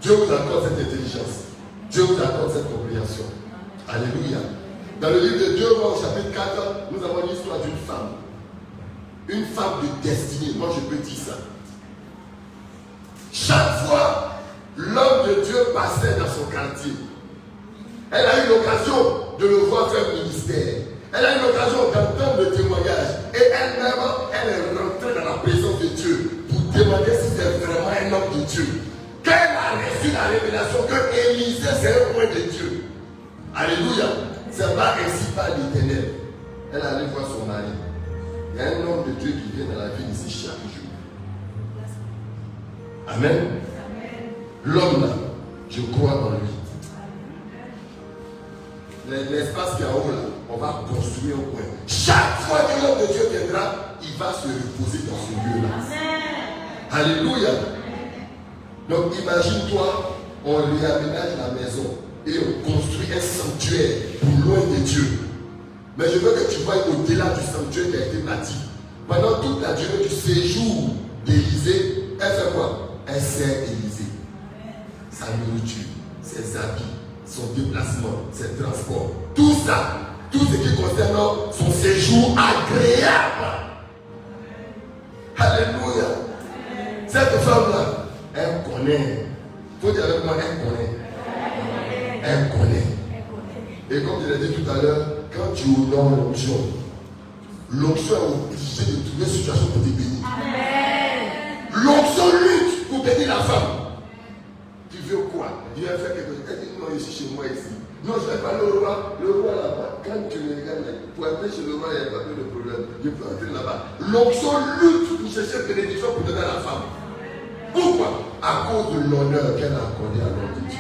Dieu vous accorde cette intelligence. Dieu vous accorde cette compréhension. Alléluia. Dans le livre de Dieu, au chapitre 4, nous avons l'histoire d'une femme. Une femme de destinée. Moi, je peux dire ça. Chaque fois, l'homme de Dieu passait dans son quartier. Elle a eu l'occasion de le voir faire ministère. Elle a eu l'occasion d'entendre le témoignage. Et elle-même, elle est rentrée dans la présence de Dieu pour demander si c'est vraiment un homme de Dieu. Quand elle a reçu la révélation que Élisée c'est un point de Dieu. Alléluia. C'est pas ainsi par l'Éternel. Elle allait voir son mari. Il y a un homme de Dieu qui vient dans la vie ici chaque jour. Amen. L'homme là, je crois en lui. L'espace qui est en haut là, on va construire un point. Chaque fois que l'homme de Dieu viendra, il va se reposer dans ce lieu-là. Alléluia. Donc imagine-toi, on réaménage la maison et on construit un sanctuaire pour loin de Dieu. Mais je veux que tu vois au-delà du sanctuaire qui a été bâti. Pendant toute la durée du séjour d'Élisée, elle fait quoi? Elle sert Élisée. Sa nourriture, ses habits, son déplacement, ses transports. Tout ça, tout ce qui concerne son séjour agréable. Alléluia. Cette femme-là, elle connaît. Il faut dire avec moi, elle connaît. Elle connaît. Et comme je l'ai dit tout à l'heure, quand tu honores l'onction, l'onction est obligée de trouver une situation pour te bénir. L'onction lutte pour bénir la femme. Tu veux quoi? Il va faire quelque chose. Elle dit non, ici chez moi ici. Non, je vais parler au roi. Le roi là-bas, quand tu me regardes, pour entrer chez le roi, il n'y a pas de problème. Je peux entrer là-bas. L'onction lutte pour chercher bénédiction pour donner à la femme. Pourquoi? À cause de l'honneur qu'elle a accordé à l'homme de Dieu.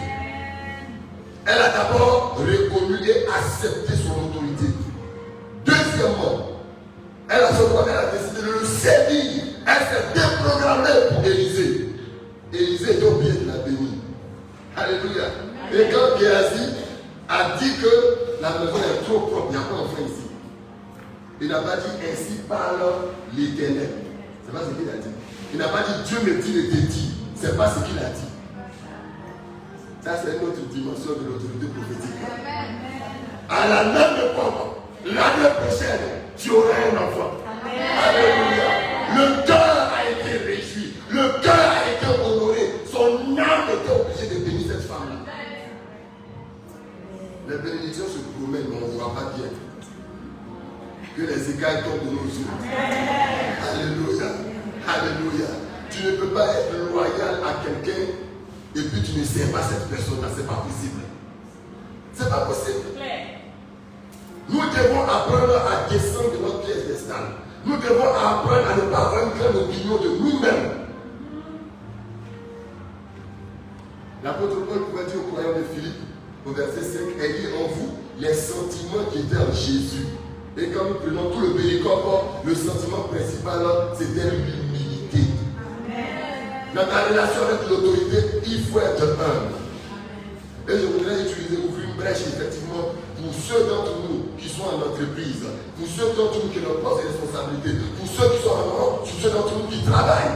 Elle a d'abord reconnu et accepté son autorité. Deuxièmement, elle a fait quoi? Elle a décidé de le servir. Elle s'est déprogrammée pour Élisée. Élisée était obligé de la bénir. Alléluia. Et quand Géasi a dit que la maison est trop propre, il n'y a pas d'enfant ici. Il n'a pas dit ainsi parle l'Éternel. C'est pas ce qu'il a dit. Il n'a pas dit Dieu me dit de te dire. C'est pas ce qu'il a dit. Ça, c'est une autre dimension de l'autorité prophétique. À la même époque, l'année prochaine, tu auras un enfant. Alléluia. Le cœur a été réjoui. Le cœur a été honoré. Son âme était obligée de bénir cette femme-là. Les bénédictions se promènent, mais on ne voit pas bien. Que les écailles tombent de nos yeux. Alléluia. Alléluia. Tu ne peux pas être loyal à quelqu'un et puis tu ne sais pas cette personne-là. C'est pas possible. C'est pas possible. Nous devons apprendre à descendre de notre pièce d'estal. Nous devons apprendre à ne pas avoir une grande opinion de nous-mêmes. L'apôtre Paul pouvait dire aux croyants de Philippe, au verset 5, ayez en vous les sentiments qui étaient en Jésus. Et quand nous prenons tout le péricope, le sentiment principal, c'était l'humilité. Dans ta relation avec l'autorité, il faut être humble. Et je voudrais ouvrir une brèche effectivement pour ceux d'entre nous qui sont en entreprise, pour ceux d'entre nous qui ont posé responsabilité, pour ceux qui sont en ceux d'entre nous qui travaillent.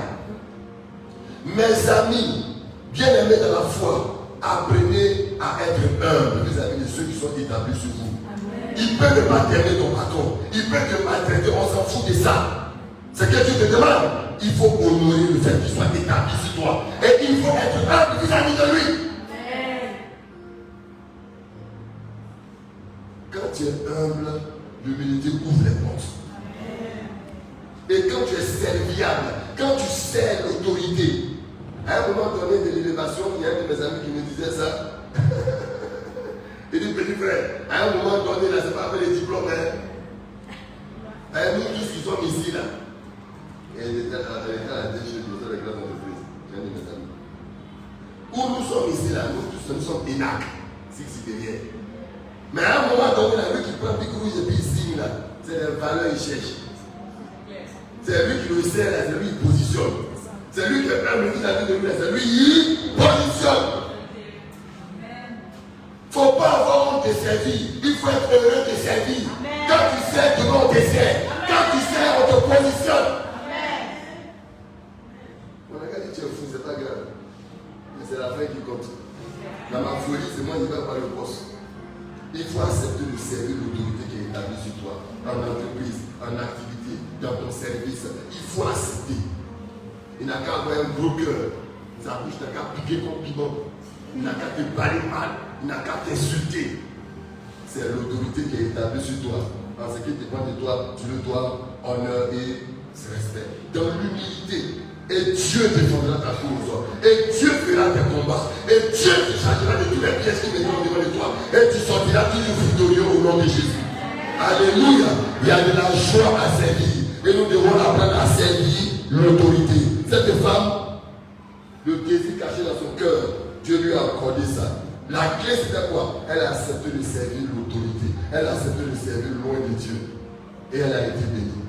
Mes amis, bien-aimés dans la foi, apprenez à être humble vis-à-vis de ceux qui sont établis sur vous. Il peut ne pas t'aimer ton patron, il peut te maltraiter, on s'en fout de ça. C'est que Dieu te demande. Il faut honorer le fait qu'il soit établi sur toi. Et il faut être humble vis-à-vis de lui. Quand tu es humble, l'humilité ouvre les portes. Et quand tu es serviable, quand tu sers l'autorité, à un moment donné de l'élévation, il y a un de mes amis qui me disait ça. Il dit, dis frère, à un moment donné, là, c'est pas avec les diplômes, hein. Nous tous qui sommes ici, là. Et elle était à la tête chez nous, dans les grandes entreprises. J'ai un de mes amis. Où nous sommes ici, là, nous tous, nous sommes ENAC, c'est derrière. Mais à un moment donné, là, lui qui prend Big Rouge et puis il signe, là, c'est les valeurs qu'il cherche. C'est lui qui le sert, là, c'est lui qui positionne. C'est lui qui est prêt à me dire la vie de lui, c'est lui qui positionne. Il ne faut pas avoir honte de servir. Il faut être heureux de servir. Quand tu sers, devant on te sert. Quand tu sers, on te positionne. On a qu'à dire tu es fou, c'est pas grave. Mais c'est la fin qui compte. Dans ma folie, c'est moi qui vais avoir le poste. Il faut accepter de servir l'autorité qui est établie sur toi. En entreprise, en activité, dans ton service. Il faut accepter. Il n'a qu'à avoir un gros cœur. Sa bouche n'a qu'à piquer comme piment. Il n'a qu'à te parler mal. Il n'a qu'à t'insulter. C'est l'autorité qui est établie sur toi. En ce qui dépend de toi, tu le dois honneur et respect. Dans l'humilité. Et Dieu défendra ta cause. Et Dieu fera tes combats. Et Dieu te chargera de tous les pièces qui viendront devant de toi. Et tu sortiras toujours victorieux au nom de Jésus. Alléluia. Il y a de la joie à servir. Et nous devons apprendre à servir l'autorité. Cette femme, le désir caché dans son cœur, Dieu lui a accordé ça. La clé c'était quoi? Elle a accepté de servir l'autorité. Elle a accepté de servir loin de Dieu. Et elle a été bénie.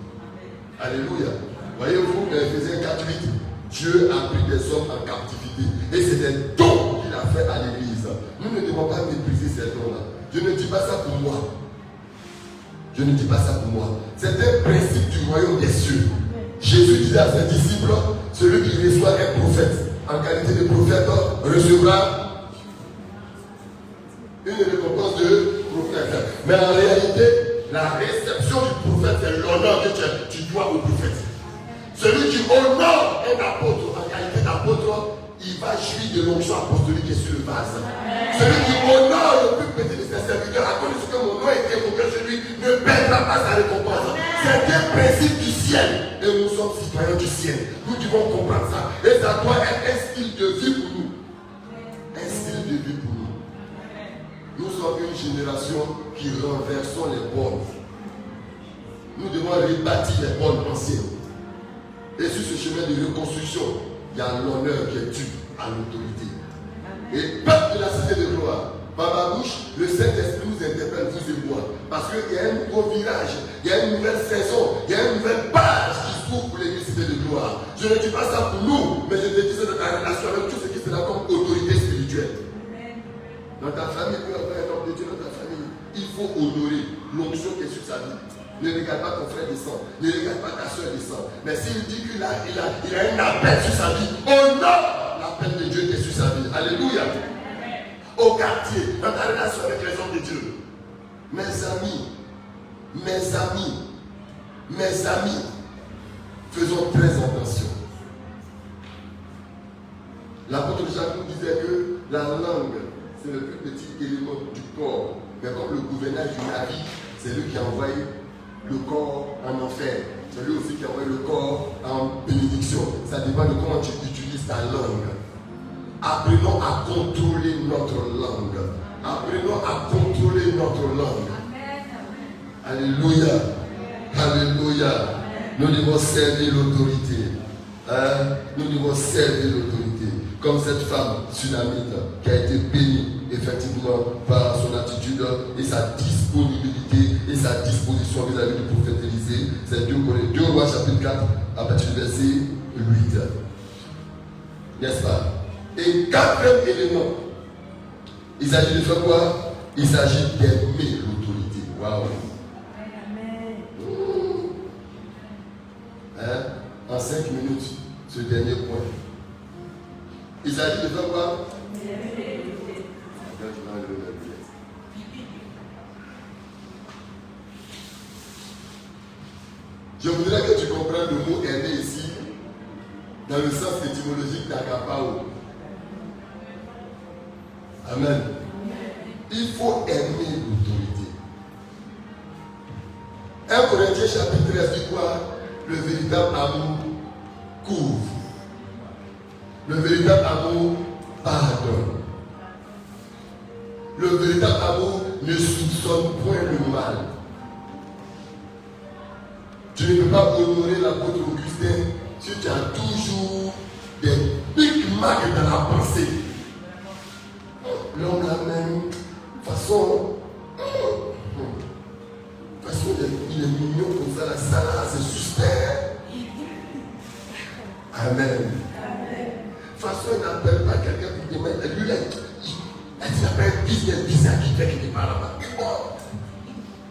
Alléluia. Voyez-vous, dans Ephésiens 4:8, Dieu a pris des hommes en captivité. Et c'est des dons qu'il a fait à l'église. Nous ne devons pas mépriser ces dons-là. Je ne dis pas ça pour moi. Je ne dis pas ça pour moi. C'est un principe du royaume des cieux. Jésus disait à ses disciples, celui qui reçoit un prophète en qualité de prophète recevra une récompense de prophète. Mais en réalité, la réception du prophète, c'est l'honneur que tu dois au prophète. Celui qui honore un apôtre en qualité d'apôtre, il va jouir de l'onction apostolique qui est sur le vase. Celui qui honore le plus petit de ses serviteurs, à cause de ce que mon nom a été évoqué chez lui, ne perdra pas sa récompense. C'est un principe du ciel. Et nous sommes citoyens du ciel. Nous devons comprendre ça. Et ça doit être un style de vie pour nous. Un style de vie pour nous. Nous sommes une génération qui renversons les bornes. Nous devons rebâtir les bornes anciennes. Et sur ce chemin de reconstruction, il y a l'honneur qui est dû à l'autorité. Et peuple de la cité de gloire, par ma bouche, le Saint-Esprit nous interpelle, vous et moi. Parce qu'il y a un nouveau virage, il y a une nouvelle saison, il y a une nouvelle page qui s'ouvre pour l'église cité de gloire. Je ne dis pas ça pour nous, mais je te dis ça dans ta relation avec tout ce qui sera comme autorité spirituelle. Dans ta famille, pour avoir un homme de Dieu dans ta famille, il faut honorer l'onction qui est sur sa vie. Ne regarde pas ton frère descendre. Ne regarde pas ta soeur descendre. Mais s'il dit qu'il a un appel sur sa vie, honore l'appel de Dieu qui est sur sa vie. Alléluia. Au quartier, dans ta relation avec les hommes de Dieu. Mes amis, faisons très attention. L'apôtre Jacques nous disait que la langue, c'est le plus petit élément du corps. Mais comme le gouverneur du navire, c'est lui qui a envoyé le corps en enfer. C'est lui aussi qui envoie le corps en bénédiction. Ça dépend de comment tu utilises ta langue. Apprenons à contrôler notre langue. Apprenons à contrôler notre langue. Alléluia. Alléluia. Nous devons servir l'autorité. Nous devons servir l'autorité. Comme cette femme sunamite qui a été bénie effectivement par son attitude et sa disponibilité et sa disposition vis-à-vis du prophète Élisée. C'est 2 Rois chapitre 4 à partir du verset 8. N'est-ce pas? Et quatrième élément, il s'agit de faire quoi? Il s'agit d'aimer l'autorité. Waouh! En 5 minutes, ce dernier point. Il s'agit de faire quoi? Je voudrais que tu comprennes le mot aimer ici dans le sens étymologique d'agapao. Amen. Il faut aimer l'autorité. 1 Corinthiens chapitre 13 dit quoi? Le véritable amour couvre. Le véritable amour pardonne. Le véritable amour ne soupçonne point le mal. Tu ne peux pas honorer l'apôtre Augustin si tu as toujours des Big Mac dans la pensée. L'homme là même, façon, il est mignon comme ça, ça là, c'est suspect. Amen. Façon, il n'appelle pas quelqu'un pour te mettre. Lui, il appelle un business bizarre qui fait qu'il n'est pas là-bas.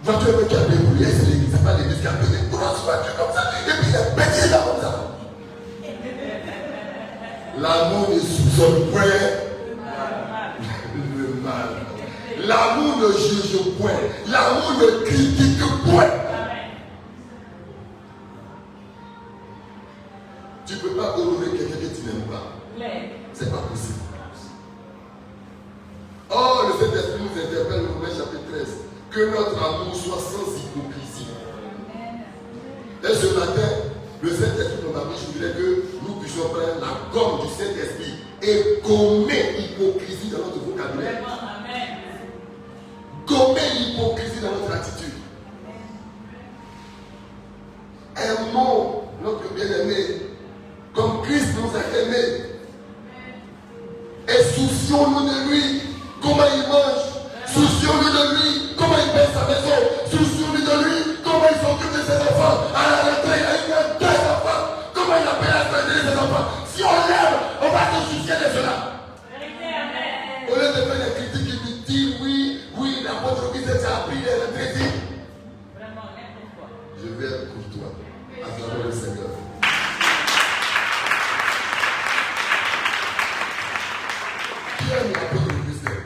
Voiture qui a débrouillé, c'est l'église, c'est pas l'église qui a fait des grosses voitures comme ça, et puis il a pété là comme ça. L'amour ne soupçonne point le mal. L'amour ne juge point. L'amour ne critique point. Tu ne peux pas honorer quelqu'un que tu n'aimes pas. C'est pas possible. Oh, le Saint-Esprit nous interpelle au Romains chapitre 13. Que notre amour soit sans hypocrisie. Et ce matin, le Saint-Esprit dans ma bouche, je voudrais que nous puissions prendre la gomme du Saint-Esprit et gommer l'hypocrisie dans notre vocabulaire. Gommer l'hypocrisie dans notre attitude. Aimons notre bien-aimé comme Christ nous a aimés. Et soucions-nous de lui. Comment il mange? Soucions-nous de lui. Comment il paie sa maison? Soucions-nous de lui. Comment il s'occupe de ses enfants? À la retraite, il a 2 enfants. Comment il a payé la santé de ses enfants? Si on l'aime, on va se soucier de cela. Au lieu de faire des critiques qui nous disent oui, l'apôtre Augustin a appris les retraités. Je vais être pour toi, à travers le Seigneur. Qui aime l'apôtre Augustin?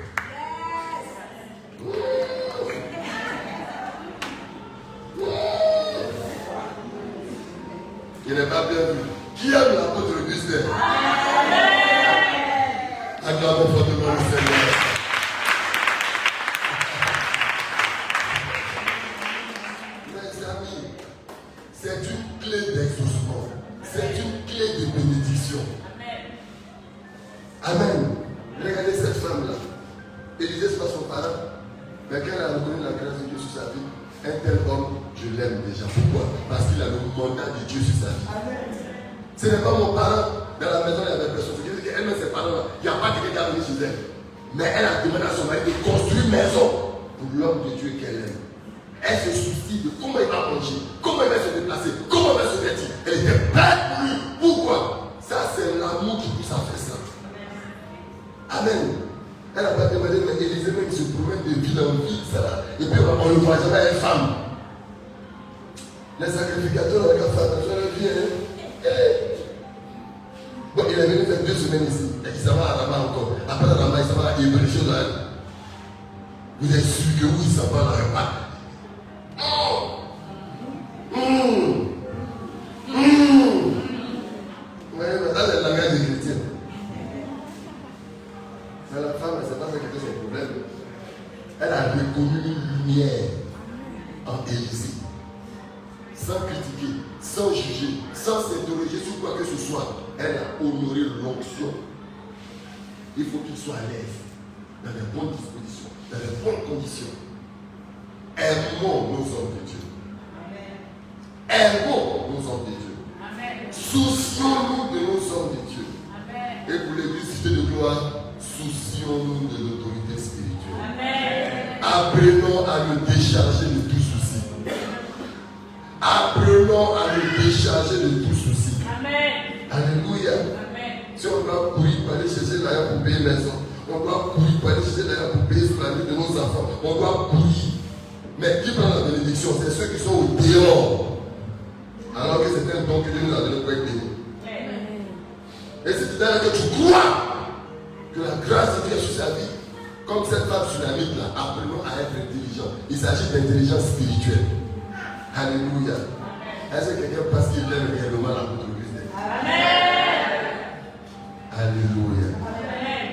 Il n'est pas bien vu. Qui aime l'apôtre Augustin? Acclamez fortement le Seigneur. Mes amis, c'est une clé d'exaucement. C'est une clé de bénédiction. Amen. Regardez cette femme-là. Élisée, c'est pas son parent. Mais quand elle a reconnu la grâce de Dieu sur sa vie, un tel homme, je l'aime déjà. Pourquoi? Parce qu'il a le mandat de Dieu sur sa vie. Amen. Ce n'est pas mon parent. Dans la maison, il y avait personne. C'est qu'elle-même, ses parents-là, il n'y a pas de quelqu'un venu chez elle. Mais elle a demandé à son mari de construire une maison pour l'homme de Dieu qu'elle aime. Elle se soucie de comment il va manger, comment il va se déplacer, comment il va se vêtir. Elle était prête pour lui. Pourquoi? Ça, c'est l'amour qui pousse à faire ça. Amen. Elle n'a pas demandé, mais Élisée même se promène de ville en ville, ça là. Et puis on ne le voit jamais, elle est femme. Les sacrificateurs avec la femme, je le viens. Bon, il est venu faire 2 semaines ici. Et il s'en va à Rama encore. Après Rama, il s'en va à Hébreu. Vous êtes sûr que oui, il s'en va à Rama. Oui, mais ça, c'est le langage des chrétiens. Mais la femme, elle ne sait pas ce que c'est son problème. Elle a reconnu une lumière en Élisée. Sans critiquer, sans juger, sans s'interroger sur quoi que ce soit, elle a honoré l'onction. Il faut qu'il soit à l'aise, dans les bonnes dispositions, dans les bonnes conditions. Aimons nos hommes de Dieu. Aimons nos hommes de Dieu. Soucions-nous de nos hommes de Dieu. Amen. Et pour l'église cité de gloire, soucions-nous de l'autorité spirituelle. Amen. Apprenons à nous décharger de tout souci. Apprenons à nous décharger de tout souci. Amen. Alléluia. Amen. Si on doit courir pour aller chercher l'argent pour payer maison, on doit courir pour aller chercher l'argent pour payer la vie de nos enfants, on doit courir. Mais qui prend la bénédiction? C'est ceux qui sont au dehors. Alors que c'est un don que Dieu nous a donné pour être béni. Et c'est c'est-à-dire que tu crois que la grâce de Dieu est sur sa vie. Comme cette femme tsunamite là, apprenons à être intelligent. Il s'agit d'intelligence spirituelle. Alléluia. Est-ce que quelqu'un pense qu'il aime réellement l'apôtre Augustin? Amen. Alléluia. Amen.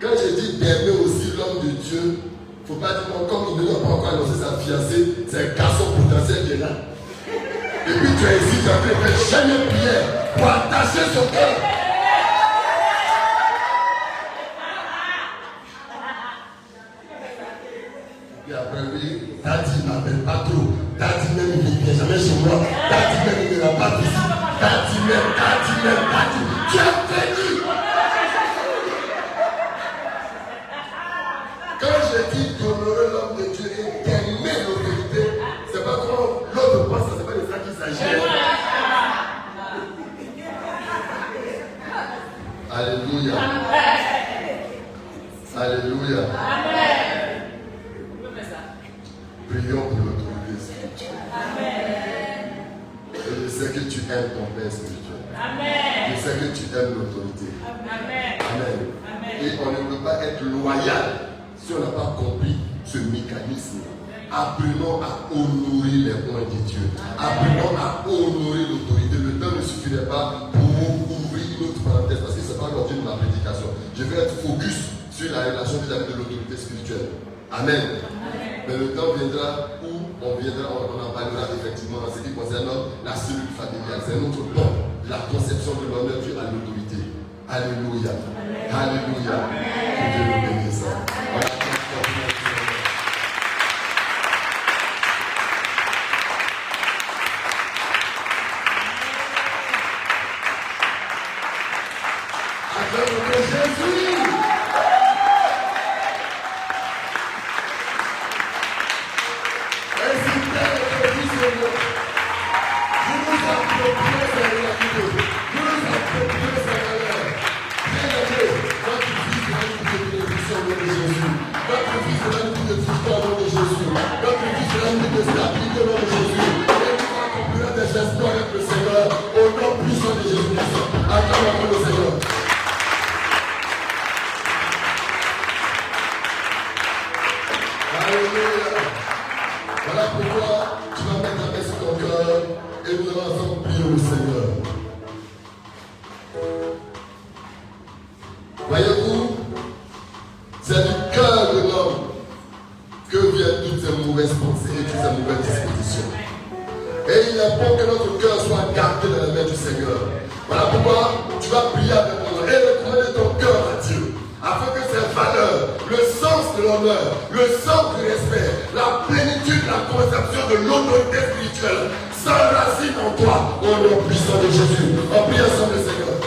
Quand je dis d'aimer aussi l'homme de Dieu, il ne faut pas dire comme il ne doit pas encore annoncer sa fiancée, c'est un garçon potentiel qui est là. Et puis tu es ici, tu as fait jamais une prière pour attacher son cœur. m'appelle pas trop. Daddy même, il ne vient jamais chez moi. Daddy même, il ne va pas ici. Daddy même, Daddy même, Daddy. Tu es béni. Quand je dis d'honorer l'homme de Dieu et d'aimer l'autorité, c'est pas comme l'autre pense, c'est pas de ça qu'il s'agit. Alléluia. Alléluia. Prions pour l'autorité spirituelle. Et je sais que tu aimes ton Père spirituel. Je sais que tu aimes l'autorité. Amen. Et on ne peut pas être loyal si on n'a pas compris ce mécanisme. Apprenons à honorer les points de Dieu. Apprenons à honorer l'autorité. Le temps ne suffirait pas pour ouvrir une autre parenthèse parce que ce n'est pas l'objet de ma prédication. Je vais être focus sur la relation vis-à-vis de l'autorité spirituelle. Amen. Mais le temps viendra où on en parlera effectivement en ce qui concerne la cellule familiale. C'est notre don, la conception de l'honneur dû à l'autorité. Alléluia. Alléluia. Que Dieu nous bénisse. Voilà pourquoi tu vas mettre la main sur ton cœur et nous allons ensemble prier au Seigneur. Voyez-vous, c'est du cœur de l'homme que viennent toutes ces mauvaises pensées et toutes ces mauvaises dispositions. Et il est bon que notre cœur soit gardé dans la main du Seigneur. Voilà pourquoi tu vas prier avec moi et recommander ton cœur à Dieu. Afin que ces valeurs, le sens de l'honneur, le sens du respect, la plénitude, la conception de l'autorité spirituelle s'enracinent en toi, au nom puissant de Jésus. On prie ensemble le Seigneur.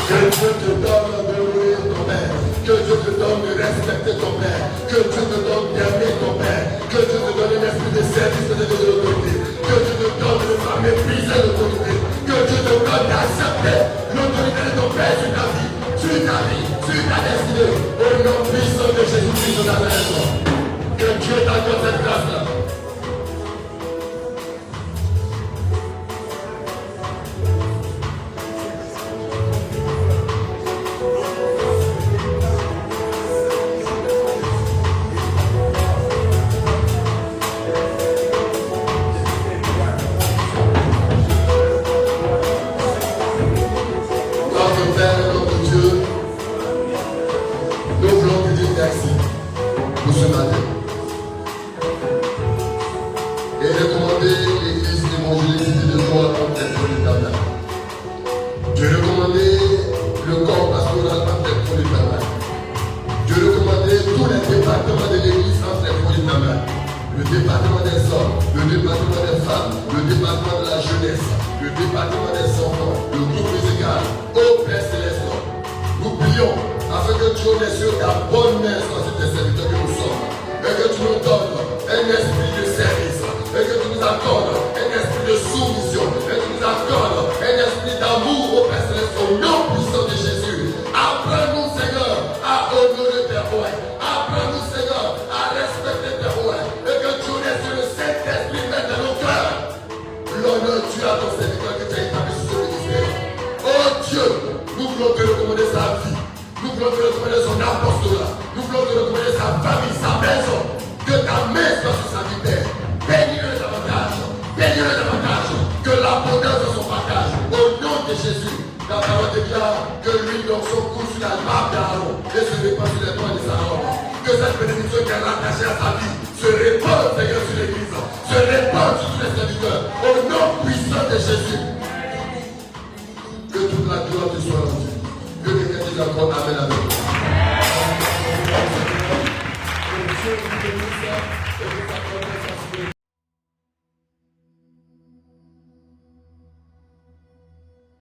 Que Dieu te donne d'honorer ton Père, que Dieu te donne de respecter ton Père, que Dieu te donne d'aimer ton Père, que Dieu te donne un esprit de service et de l'autorité, que Dieu te donne de ne pas mépriser l'autorité, que Dieu te donne d'accepter l'autorité de ton Père sur ta vie. Sur ta vie, sur ta destinée, au nom puissant de Jésus-Christ de Nazareth. Que Dieu t'accorde cette grâce-là. Nous voulons te recommander son apostolat. Nous voulons te recommander sa famille, sa maison.